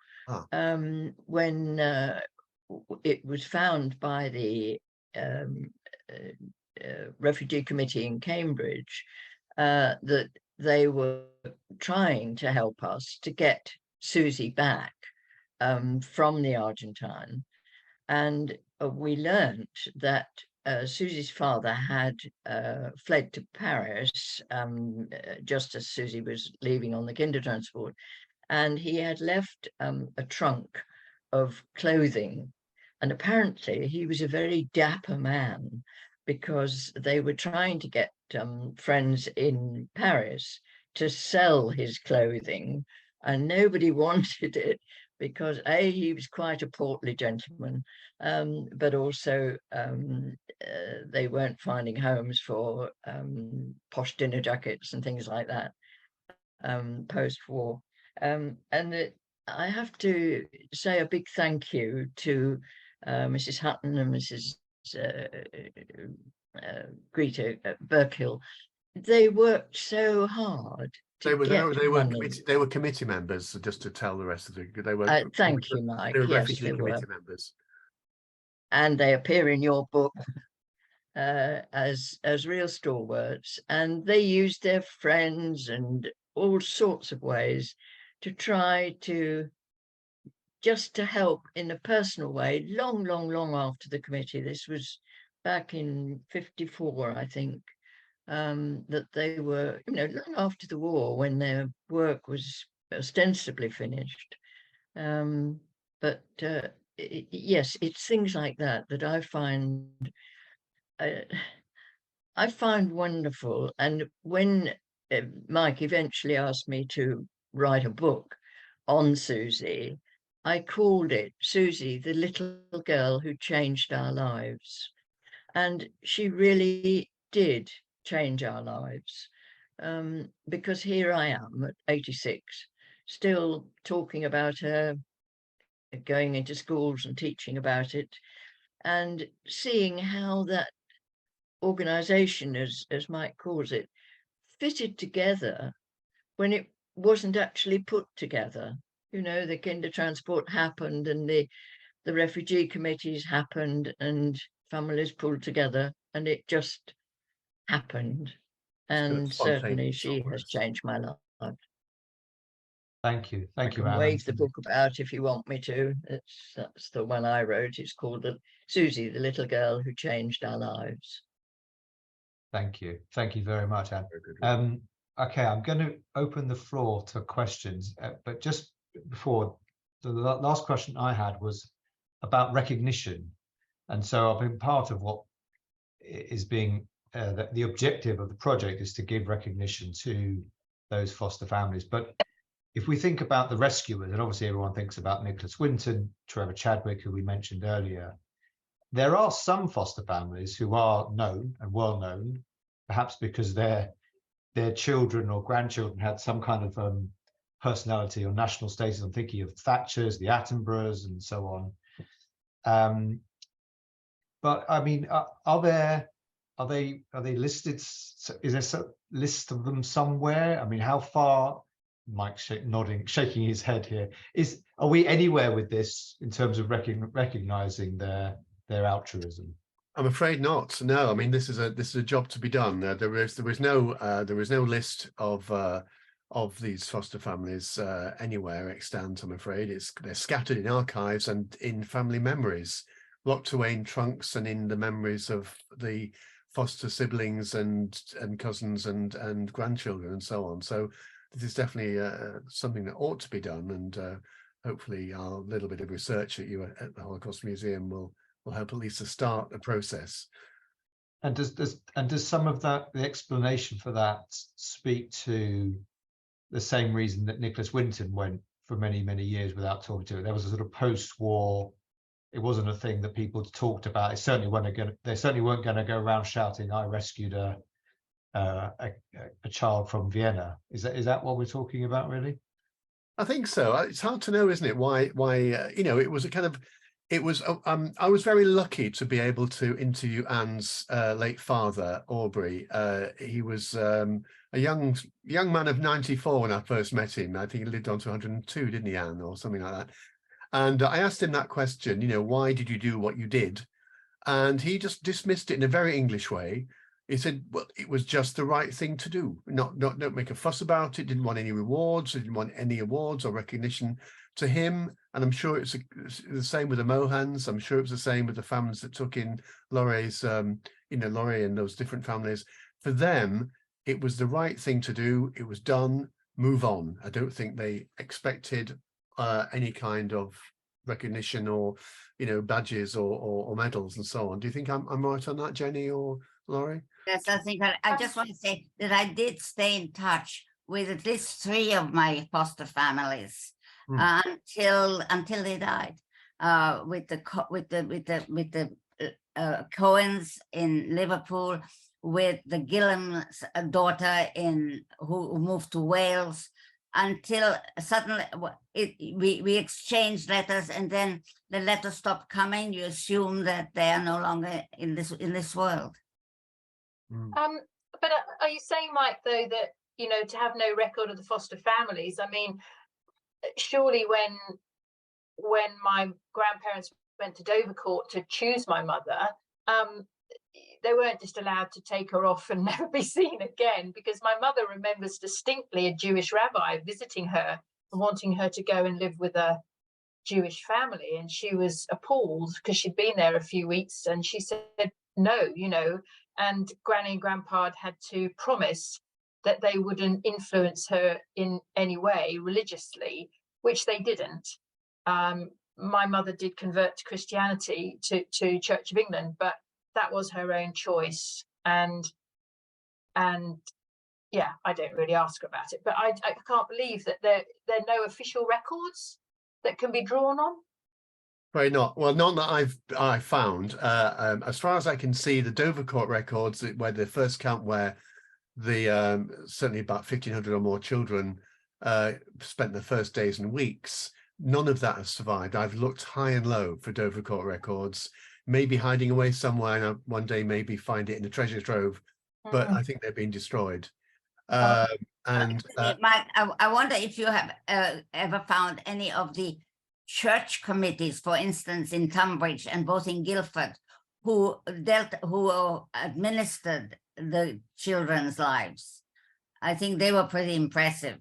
when it was found by the Refugee Committee in Cambridge that they were trying to help us to get Susie back from the Argentine. And we learned that Susie's father had fled to Paris just as Susie was leaving on the Kindertransport, and he had left a trunk of clothing. And apparently he was a very dapper man, because they were trying to get friends in Paris to sell his clothing, and nobody wanted it, because A, he was quite a portly gentleman, but also they weren't finding homes for posh dinner jackets and things like that post-war. I have to say a big thank you to Mrs. Hutton and Mrs. Greta Burkill. They worked so hard. They were committee members, just to tell the rest of the. They were. Thank you, Mike. They were yes, refugee committee members, and they appear in your book as real stalwarts. And they used their friends and all sorts of ways to try to just to help in a personal way. Long after the committee. This was back in '54, I think. That they were, long after the war, when their work was ostensibly finished. Yes, it's things like that that I find wonderful. And when Mike eventually asked me to write a book on Susie, I called it Susie, the Little Girl Who Changed Our Lives. And she really did change our lives, because here I am at 86, still talking about her, going into schools and teaching about it, and seeing how that organization, as Mike calls it, fitted together when it wasn't actually put together. The Kindertransport happened, and the refugee committees happened, and families pulled together, and it just happened. And certainly she has changed my life. Thank you. Thank you, Anne. Wave the Anne. book about if you want me to. That's the one I wrote. It's called Susie, the Little Girl Who Changed Our Lives. Thank you. Thank you very much, Anne. Okay, I'm going to open the floor to questions, but just before, the last question I had was about recognition. And so I've been part of what is being the objective of the project is to give recognition to those foster families. But if we think about the rescuers, and obviously everyone thinks about Nicholas Winton, Trevor Chadwick, who we mentioned earlier, there are some foster families who are known and well known, perhaps because their children or grandchildren had some kind of personality or national status. I'm thinking of Thatchers, the Attenboroughs, and so on. But I mean, are they listed? Is there a list of them somewhere? I mean, how far? Mike's shaking his head here. Are we anywhere with this in terms of recognizing their altruism? I'm afraid not. No, I mean this is a job to be done. There is no list of these foster families anywhere extant. I'm afraid they're scattered in archives and in family memories, locked away in trunks and in the memories of the foster siblings and cousins and grandchildren and so on. So this is definitely something that ought to be done, and hopefully our little bit of research at the Holocaust Museum will help at least to start the process. And does some of that, the explanation for that, speak to the same reason that Nicholas Winton went for many years without talking to it? There was a sort of post-war. It wasn't a thing that people talked about. They certainly weren't going to go around shouting, "I rescued a child from Vienna." Is that what we're talking about, really? I think so. It's hard to know, isn't it? Why it was a kind of. It was. I was very lucky to be able to interview Anne's late father, Aubrey. He was a young man of 94 when I first met him. I think he lived on to 102, didn't he, Anne, or something like that? And I asked him that question. Why did you do what you did? And he just dismissed it in a very English way. He said, well, it was just the right thing to do. Don't make a fuss about it. Didn't want any rewards. Didn't want any awards or recognition to him, and I'm sure it's the same with the Mohans. I'm sure it was the same with the families that took in Laurie's, Laurie and those different families. For them, it was the right thing to do. It was done. Move on. I don't think they expected any kind of recognition or, badges or medals and so on. Do you think I'm right on that, Jenny or Laurie? Yes, I think I just want to say that I did stay in touch with at least 3 of my foster families until they died. With the Cohens in Liverpool, with the Gillam's daughter who moved to Wales, until suddenly we exchanged letters, and then the letters stopped coming. You assume that they are no longer in this world. But are you saying, Mike, though, that to have no record of the foster families? I mean, surely when my grandparents went to Dovercourt to choose my mother, they weren't just allowed to take her off and never be seen again, because my mother remembers distinctly a Jewish rabbi visiting her and wanting her to go and live with a Jewish family, and she was appalled because she'd been there a few weeks, and she said no, and Granny and Grandpa had to promise that they wouldn't influence her in any way religiously, which they didn't. My mother did convert to Christianity, to Church of England, but that was her own choice. And yeah, I don't really ask her about it, but I can't believe that there are no official records that can be drawn on. Very not. Well, none that I've found. As far as I can see, the Dovercourt records, where the first count, where the certainly about 1,500 or more children spent their first days and weeks, none of that has survived. I've looked high and low for Dovercourt records, maybe hiding away somewhere, and one day maybe find it in a treasure trove, but I think they've been destroyed. Mike, I wonder if you have ever found any of the church committees, for instance, in Tunbridge and both in Guildford, who administered the children's lives. I think they were pretty impressive.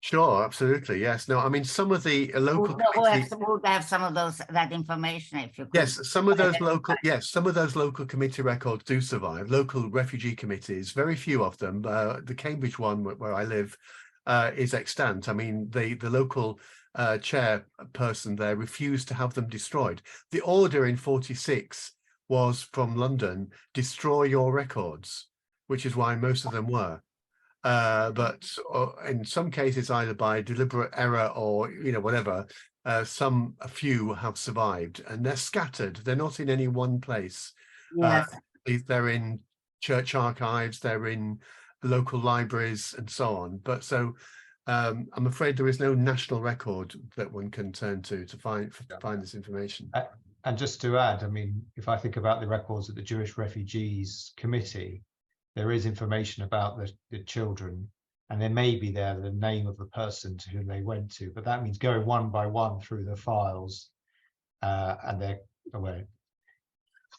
Sure, absolutely, yes. No, I mean, some of the local would have some of that information, if you could. Yes, some of those local committee records do survive. Local refugee committees, very few of them. The Cambridge one, where I live, is extant. I mean, the local chairperson there refused to have them destroyed. The order in 46 was from London: destroy your records, which is why most of them were. But in some cases, either by deliberate error or whatever, a few have survived, and they're scattered. They're not in any one place. Yes. They're in church archives, they're in local libraries, and so on. But so I'm afraid there is no national record that one can turn to find this information. And just to add, I mean, if I think about the records at the Jewish Refugees Committee, there is information about the children, and there may be there the name of the person to whom they went to, but that means going one by one through the files, and there are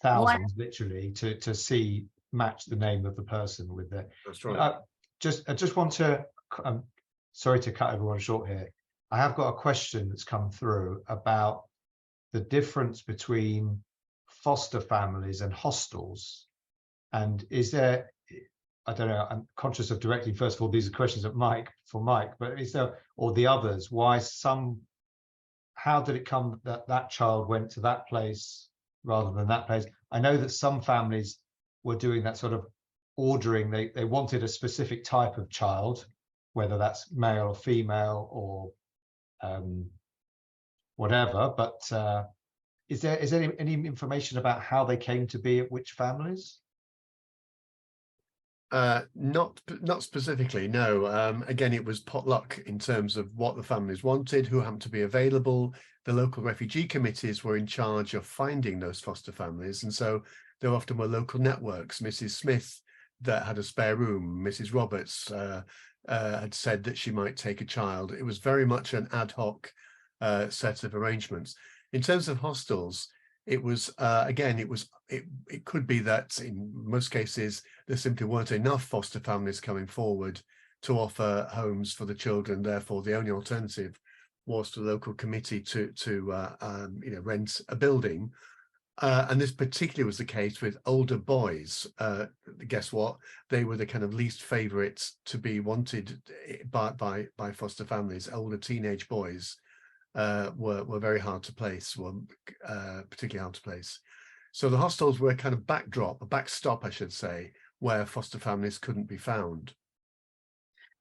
thousands literally to match the name of the person with the. That's right. I just want to. I'm sorry to cut everyone short here. I have got a question that's come through about the difference between foster families and hostels, and is there? I don't know, I'm conscious of directing, first of all, these are questions for Mike, but is there, or the others, how did it come that child went to that place rather than that place? I know that some families were doing that sort of ordering, they wanted a specific type of child, whether that's male or female or whatever, but is there any information about how they came to be at which families? Not specifically, no. Again, it was potluck in terms of what the families wanted, who happened to be available. The local refugee committees were in charge of finding those foster families, and so there often were local networks. Mrs. Smith that had a spare room, Mrs. Roberts had said that she might take a child. It was very much an ad hoc set of arrangements. In terms of hostels, it was again, it could be that in most cases there simply weren't enough foster families coming forward to offer homes for the children. Therefore, the only alternative was to the local committee to rent a building. And this particularly was the case with older boys. Guess what? They were the kind of least favourites to be wanted by foster families. Older teenage boys were very hard to place, particularly hard to place. So the hostels were a kind of backstop, I should say, where foster families couldn't be found.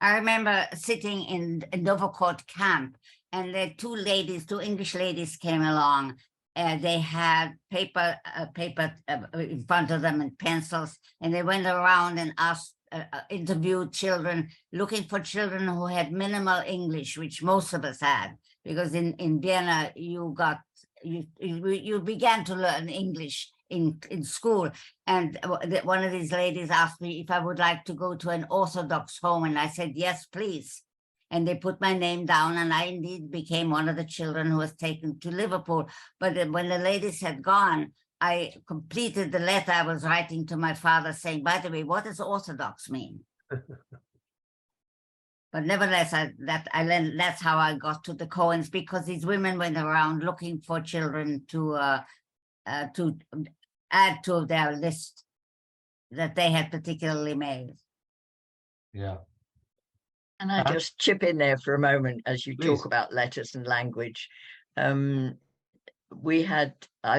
I remember sitting in Dovercourt camp, and the two English ladies came along. They had paper in front of them and pencils, and they went around and interviewed children, looking for children who had minimal English, which most of us had, because in Vienna you began to learn English in school. And one of these ladies asked me if I would like to go to an Orthodox home, and I said yes, please. And they put my name down, and I indeed became one of the children who was taken to Liverpool. But when the ladies had gone, I completed the letter I was writing to my father saying, by the way, what does Orthodox mean? But nevertheless, that's how I got to the Cohens, because these women went around looking for children to add to their list that they had particularly made. Yeah. And I just chip in there for a moment as you Please. talk about letters and language. I've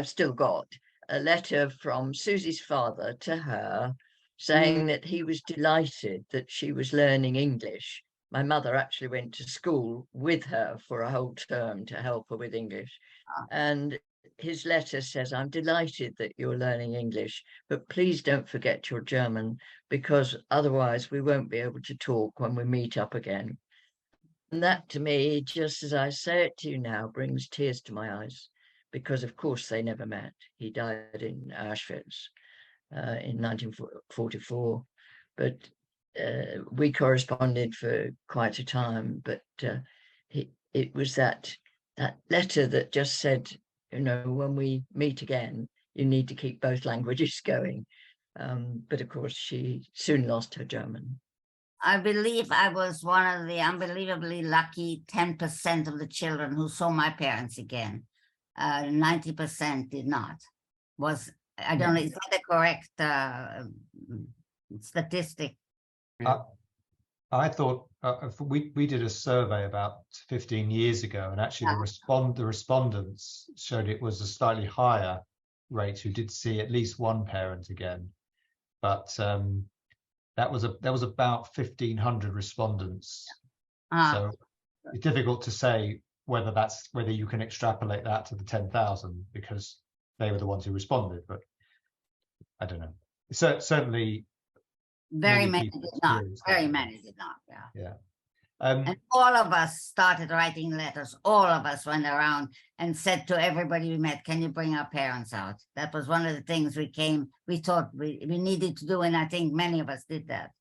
still got a letter from Susie's father to her saying that he was delighted that she was learning English. My mother actually went to school with her for a whole term to help her with English. And his letter says, I'm delighted that you're learning English, but please don't forget your German, because otherwise we won't be able to talk when we meet up again. And that, to me, just as I say it to you now, brings tears to my eyes, because of course they never met. He died in Auschwitz in 1944, but we corresponded for quite a time. But it was that letter that just said, when we meet again, you need to keep both languages going. But of course, she soon lost her German. I believe I was one of the unbelievably lucky 10% of the children who saw my parents again. 90% did not. I don't know, is that the correct statistic? I thought we did a survey about 15 years ago, and actually the respondents showed it was a slightly higher rate who did see at least one parent again, but that was about 1,500 respondents. So it's difficult to say whether you can extrapolate that to the 10,000 because they were the ones who responded, but I don't know. Certainly. Very many did not. Very many did not. Yeah. And all of us started writing letters. All of us went around and said to everybody we met, "Can you bring our parents out?" That was one of the things we thought we needed to do, and I think many of us did that.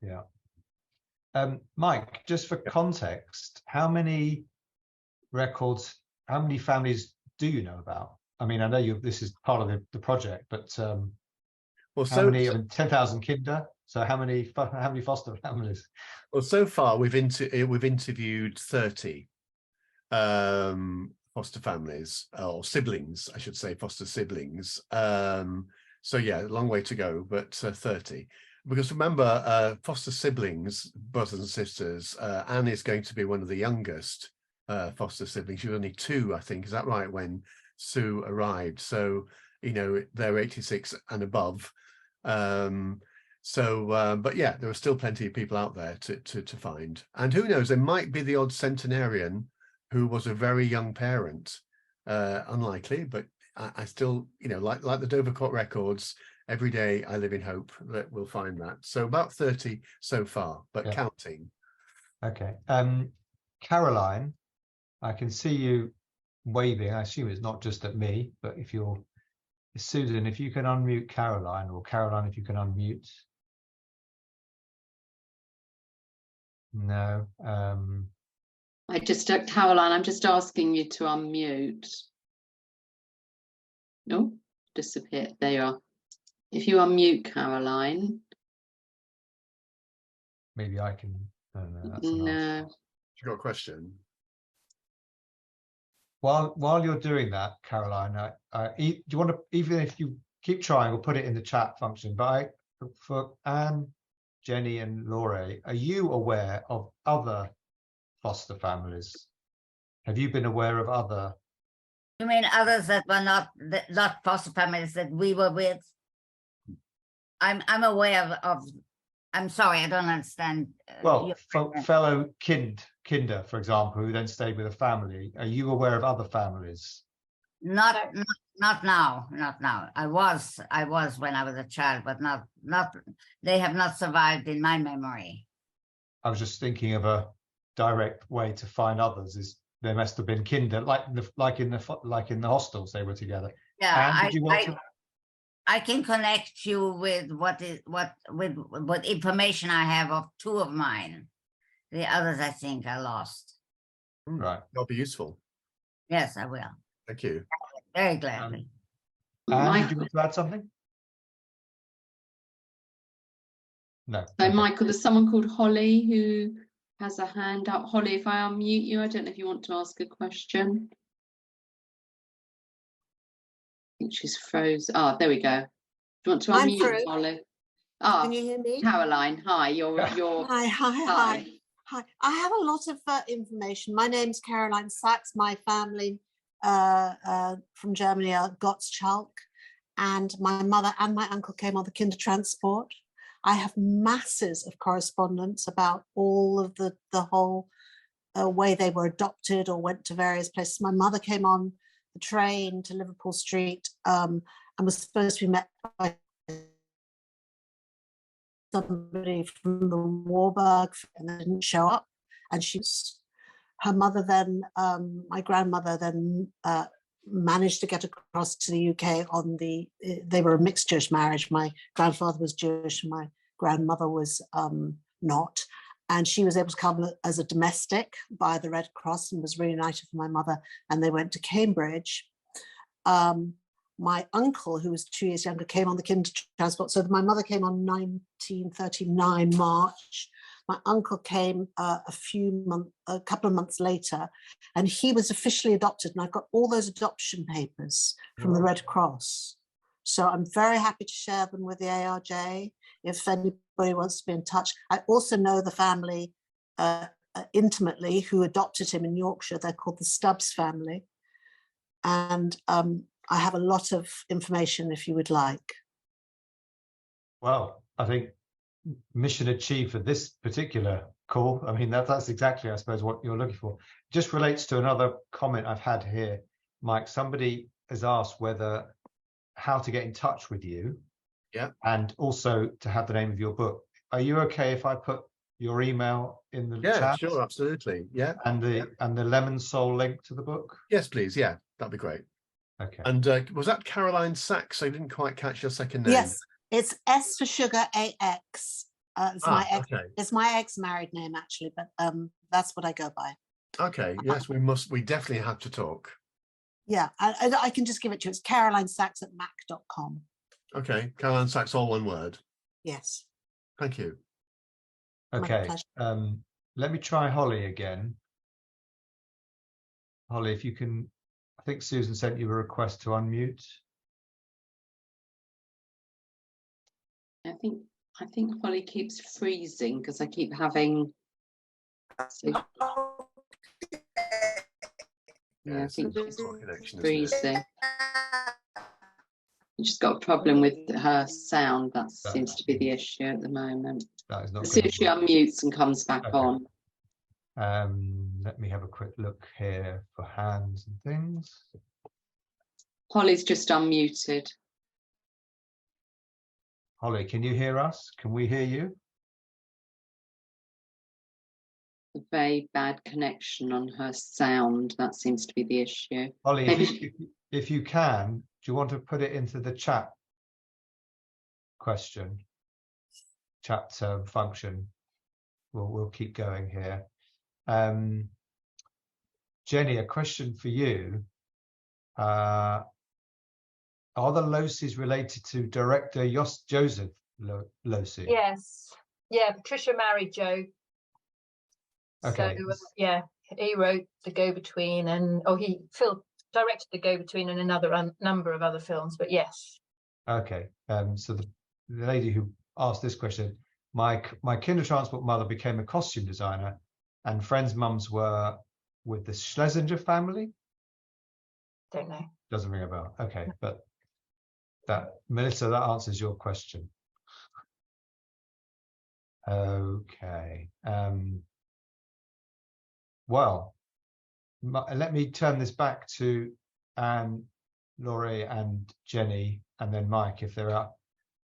Yeah. Mike, just for context, how many families do you know about? I mean, I know this is part of the project, but how many? 10,000 kinder. So how many foster families? Well, so far we've interviewed 30 foster families, or siblings, I should say, foster siblings. So yeah, a long way to go, but 30. Because remember, foster siblings, brothers and sisters, Anne is going to be one of the youngest foster siblings. She was only 2, I think. Is that right? When Sue arrived. So, they're 86 and above. But yeah, there are still plenty of people out there to find. And who knows, there might be the odd centenarian who was a very young parent. Unlikely, but I still, like the Dovercourt records, every day I live in hope that we'll find that. So about 30 so far, but counting. Okay. Caroline, I can see you waving. I assume it's not just at me, but Susan, if you can unmute Caroline, or Caroline, if you can unmute. No. Caroline, I'm just asking you to unmute. No, disappeared. There you are. If you unmute Caroline. Maybe I can. No. You got a question? While you're doing that, Caroline, do you want to, even if you keep trying, we'll put it in the chat function. But for Anne, Jenny, and Laura, are you aware of other foster families? Have you been aware of other? You mean others that were not foster families that we were with? I'm aware of. I'm sorry, I don't understand. Well, fellow kinder, for example, who then stayed with a family. Are you aware of other families? Not now. I was when I was a child, but not. They have not survived in my memory. I was just thinking of a direct way to find others. Is there must have been kinder, like in the hostels they were together. Yeah, Anne, did you want to? I can connect you with what information I have of two of mine. The others, I think, I lost. Right. That'll be useful. Yes, I will. Thank you. Very gladly. Anne, did you want to add something? No. So, Michael, there's someone called Holly who has a hand up. Holly, if I unmute you, I don't know if you want to ask a question. I think she's froze. Ah, there we go. Do you want to unmute, Holly? Ah, can you hear me? Caroline, hi. You're Hi. I have a lot of information. My name's Caroline Sachs. My family from Germany are Gottschalk, and my mother and my uncle came on the Kindertransport. I have masses of correspondence about all of the whole way they were adopted or went to various places. My mother came on the train to Liverpool Street and was supposed to be met by somebody from the Warburg, and they didn't show up. And her mother then, my grandmother then managed to get across to the UK on they were a mixed Jewish marriage. My grandfather was Jewish and my grandmother was not. And she was able to come as a domestic by the Red Cross and was reunited with my mother, and they went to Cambridge. My uncle, who was 2 years younger, came on the Kindertransport. So my mother came on 1939 March. My uncle came a couple of months later, and he was officially adopted. And I've got all those adoption papers from the Red Cross. So I'm very happy to share them with the ARJ if anybody wants to be in touch. I also know the family intimately who adopted him in Yorkshire. They're called the Stubbs family. And I have a lot of information if you would like. Well, I think mission achieved for this particular call. I mean, that's exactly, I suppose, what you're looking for. Just relates to another comment I've had here, Mike. Somebody has asked how to get in touch with you. Yeah. And also to have the name of your book. Are you okay if I put your email in the chat? Yeah, sure, absolutely. Yeah. And the Lemon Soul link to the book? Yes, please. Yeah, that'd be great. Okay. And was that Caroline Sachs? I didn't quite catch your second name. Yes, it's S for sugar, AX. It's my ex-married name actually, but that's what I go by. Okay. Yes, we definitely have to talk. Yeah, I can just give it to you. It's carolinesachs@mac.com. Okay, Caroline Sachs, all one word. Yes. Thank you. Okay. Let me try Holly again. Holly, if you can, I think Susan sent you a request to unmute. I think Holly keeps freezing because I keep having. Yeah, I think she's freezing. She's got a problem with her sound. That seems to be the issue at the moment. That is not. As soon as she unmutes and comes back on. Let me have a quick look here for hands and things. Holly's just unmuted. Holly, can you hear us? Can we hear you? A very bad connection on her sound. That seems to be the issue. Holly, Maybe if you can, do you want to put it into the chat question? Chat function. We'll keep going here. Jenny, a question for you. Are the Losies related to director Joseph Losi? Yes. Yeah, Patricia married Joe. Okay. So yeah, he wrote The Go-Between, and Phil directed The Go-Between and another number of other films. But yes. Okay. So the lady who asked this question, my Kindertransport mother became a costume designer, and friends' mums were with the Schlesinger family. Don't know. Doesn't ring a bell. Okay, but that, Melissa, that answers your question. Okay. Well, let me turn this back to Anne, Laurie, and Jenny, and then Mike, if there are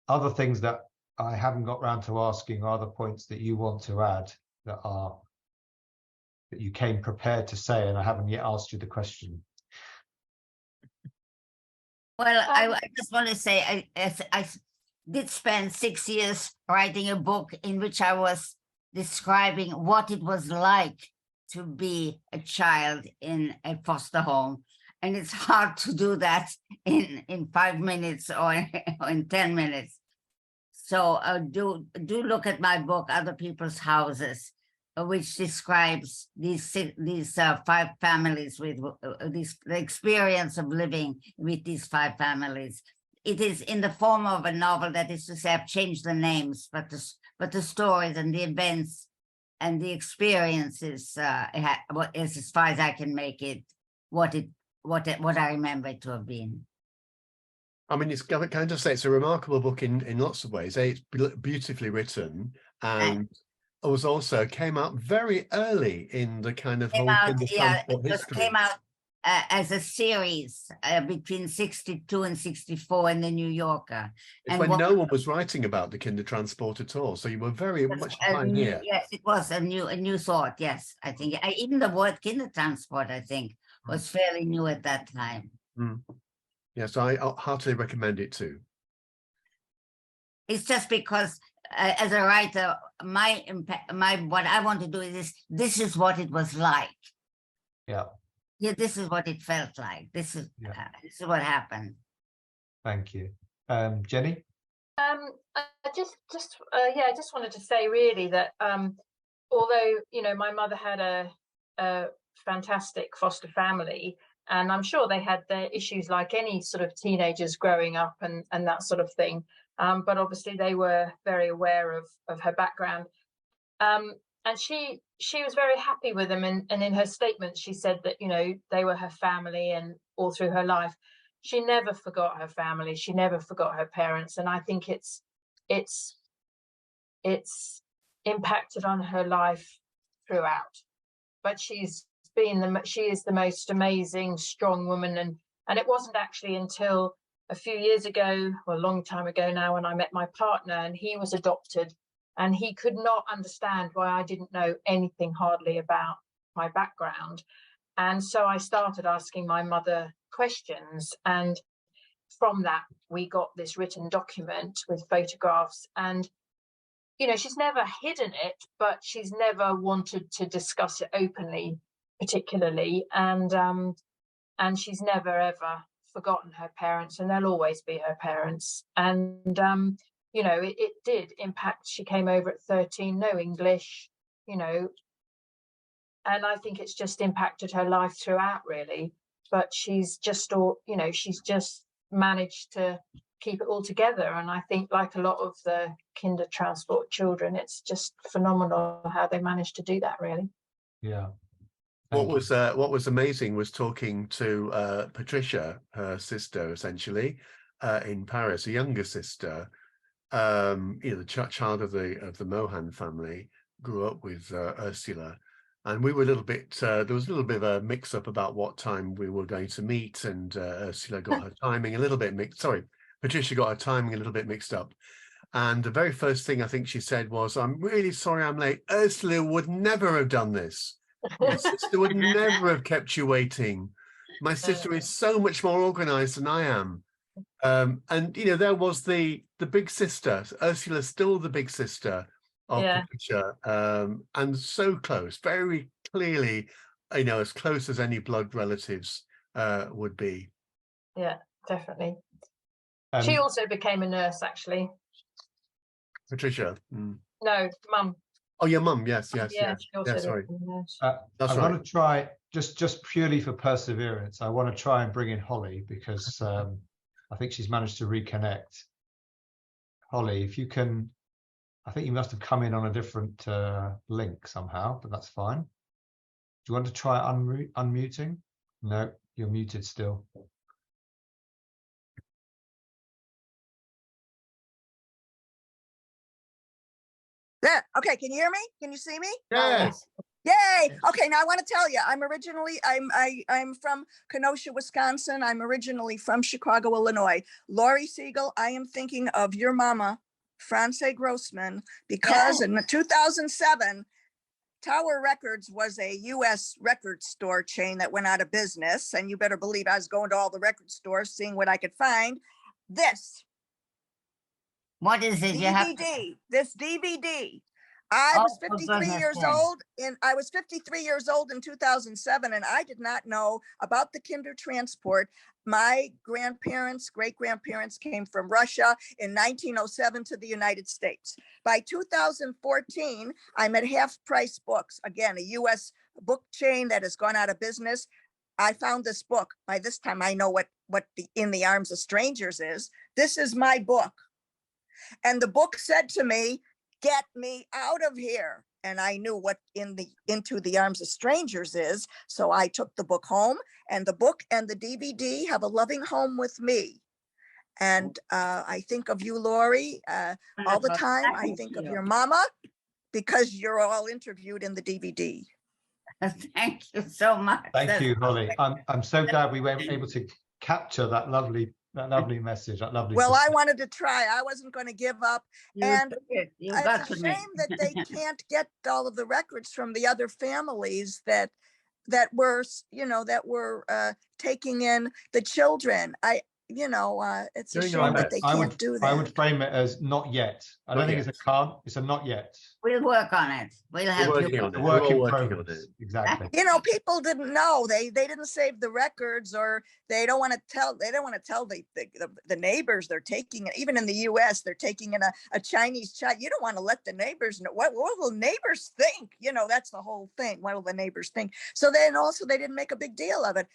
other things that I haven't got round to asking, or other points that you want to add that you came prepared to say, and I haven't yet asked you the question. Well, I just want to say I did spend 6 years writing a book in which I was describing what it was like to be a child in a foster home. And it's hard to do that in 5 minutes or in 10 minutes. So do look at my book, Other People's Houses, which describes these 5 families with the experience of living with these 5 families. It is in the form of a novel, that is to say, I've changed the names, but the stories and the events and the experiences, is, as far as I can make it, what I remember it to have been. I mean, it's kind of say it's a remarkable book in lots of ways. It's beautifully written, and it was also came out very early in the kind of whole Kindertransport history. Came out as a series between 62 and 64 in the New Yorker. It's when no one was writing about the Kindertransport at all, so you were very much a pioneer. Yes, it was a new thought. Yes, I think even the word Kindertransport, I think, was fairly new at that time. Mm. Yes, I'll heartily recommend it too. It's just because as a writer, what I want to do is this is what it was like. Yeah. Yeah, this is what it felt like. This is what happened. Thank you. Jenny? I just wanted to say really that although, you know, my mother had a fantastic foster family, and I'm sure they had their issues like any sort of teenagers growing up and that sort of thing. But obviously they were very aware of her background. And she was very happy with them. And in her statement, she said that, you know, they were her family, and all through her life, she never forgot her family. She never forgot her parents. And I think it's impacted on her life throughout. But she is the most amazing, strong woman. And it wasn't actually until a few years ago, or a long time ago now, when I met my partner, and he was adopted, and he could not understand why I didn't know anything hardly about my background. And so I started asking my mother questions, and from that we got this written document with photographs. And you know, she's never hidden it, but she's never wanted to discuss it openly, particularly. And she's never ever forgotten her parents, and they'll always be her parents. And you know, it did impact. She came over at 13, no English, you know, and I think it's just impacted her life throughout, really. But she's just managed to keep it all together. And I think, like a lot of the Kindertransport children, it's just phenomenal how they managed to do that, really. Yeah. What was amazing was talking to Patricia, her sister, essentially, in Paris, a younger sister. You know, the child of the Mohan family, grew up with Ursula, and we were a little bit. There was a little bit of a mix-up about what time we were going to meet, and Ursula got her timing a little bit mixed. Sorry, Patricia got her timing a little bit mixed up. And the very first thing I think she said was, "I'm really sorry I'm late. Ursula would never have done this. My sister would never have kept you waiting. My sister is so much more organized than I am." And you know, there was the big sister. Ursula's still the big sister of Patricia, and so close, very clearly, you know, as close as any blood relatives would be. Yeah, definitely. She also became a nurse, actually. Patricia. No, Mum. Oh, your mum. Yes, yes, Yeah, yes. she also Yeah, did sorry. Panellists. That's I right. want to try, just purely for perseverance, I want to try and bring in Holly, because I think she's managed to reconnect. Holly, if you can, I think you must have come in on a different link somehow, but that's fine. Do you want to try unmuting? No, you're muted still. There. Okay, can you hear me? Can you see me? Yes. Yay! Okay, now I want to tell you, I'm from Kenosha, Wisconsin. I'm originally from Chicago, Illinois. Laurie Segal, I am thinking of your mama, France Grossman, because in 2007, Tower Records was a U.S. record store chain that went out of business, and you better believe I was going to all the record stores, seeing what I could find. What is it? You have to- DVD, this DVD. I Oh, was for 53 years goodness sake. old, and I was 53 years old in 2007, and I did not know about the Kindertransport. My grandparents, great-grandparents came from Russia in 1907 to the United States. By 2014, I'm at Half Price Books, again, a U.S. book chain that has gone out of business. I found this book. By this time, I know what the In the Arms of Strangers is. This is my book. And the book said to me, get me out of here. And I knew what Into the Arms of Strangers is. So I took the book home, and the book and the DVD have a loving home with me. And I think of you, Laurie, all the time. I think of your mama, because you're all interviewed in the DVD. Thank you so much. Thank you, Holly. I'm so glad we were able to capture that lovely message, that lovely. Well, I wanted to try. I wasn't going to give up. And You got it's a to me. shame that they can't get all of the records from the other families that were, that were taking in the children. It's a Doing shame our that they can't do that. I would frame it as not yet. I don't think it's a can't, it's a not yet. We'll work on it. We'll help We're you. working on The it. work We're in all working on progress. it. Exactly. People didn't know. They didn't save the records, or they don't want to tell. They don't want to tell the neighbors they're taking it. Even in the U.S., they're taking in a Chinese child. You don't want to let the neighbors know. What will the neighbors think? That's the whole thing. What will the neighbors think? So then also they didn't make a big deal of it.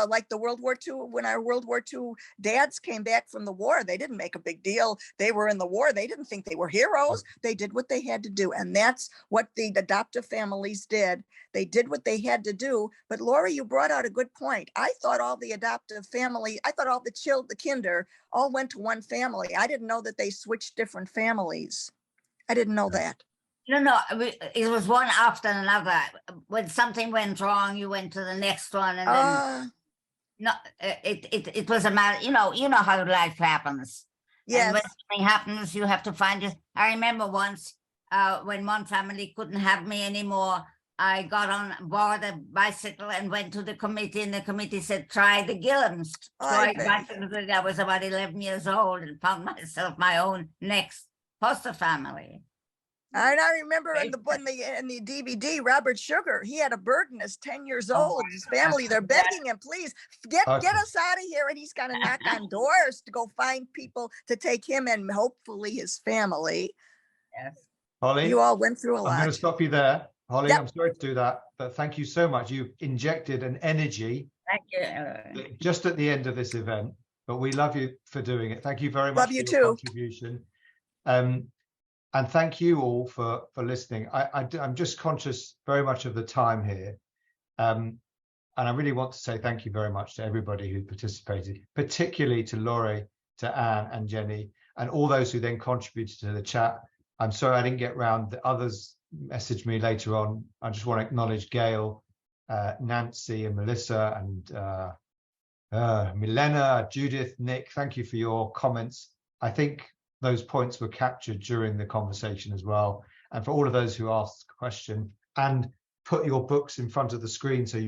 Like the World War II, when our World War II dads came back from the war, they didn't make a big deal. They were in the war. They didn't think they were heroes. They did what they had to do. And that's what the adoptive families did. They did what they had to do. But Laurie, you brought out a good point. I thought all the adoptive family, I thought all the kinder all went to one family. I didn't know that they switched different families. I didn't know that. No, it was one after another. When something went wrong, you went to the next one, and then no, it was a matter. You know how life happens. Yes. And when something happens, you have to find it. I remember once when one family couldn't have me anymore, I got on board a bicycle and went to the committee, and the committee said, try the Gillums. So I was about 11 years old and found myself my own next foster family. And I remember in the DVD, Robert Sugar, he had a burden as 10 years old. His family, they're begging him, please get us out of here. And he's got to knock on doors to go find people to take him and hopefully his family. Yes. Holly, you all went through a lot. I'm going to stop you there. Holly, Yep. I'm sorry to do that, but thank you so much. You've injected an energy Thank you. just at the end of this event, but we love you for doing it. Thank you very much Love for you your too. contribution. And thank you all for listening. I'm just conscious very much of the time here. And I really want to say thank you very much to everybody who participated, particularly to Laurie, to Anne and Jenny, and all those who then contributed to the chat. I'm sorry I didn't get round. The others messaged me later on. I just want to acknowledge Gail, Nancy and Melissa and Milena, Judith, Nick. Thank you for your comments. I think those points were captured during the conversation as well. And for all of those who asked a question and put your books in front of the screen so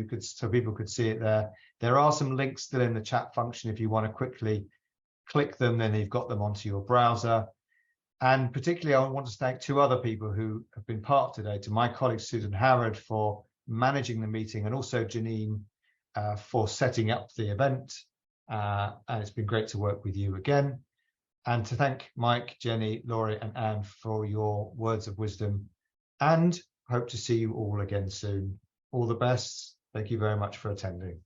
people could see it there. There are some links still in the chat function. If you want to quickly click them, then you've got them onto your browser. And particularly, I want to thank two other people who have been part today, to my colleague Susan Howard for managing the meeting, and also Janine for setting up the event. And it's been great to work with you again. And to thank Mike, Jenny, Laurie and Anne for your words of wisdom and hope to see you all again soon. All the best. Thank you very much for attending.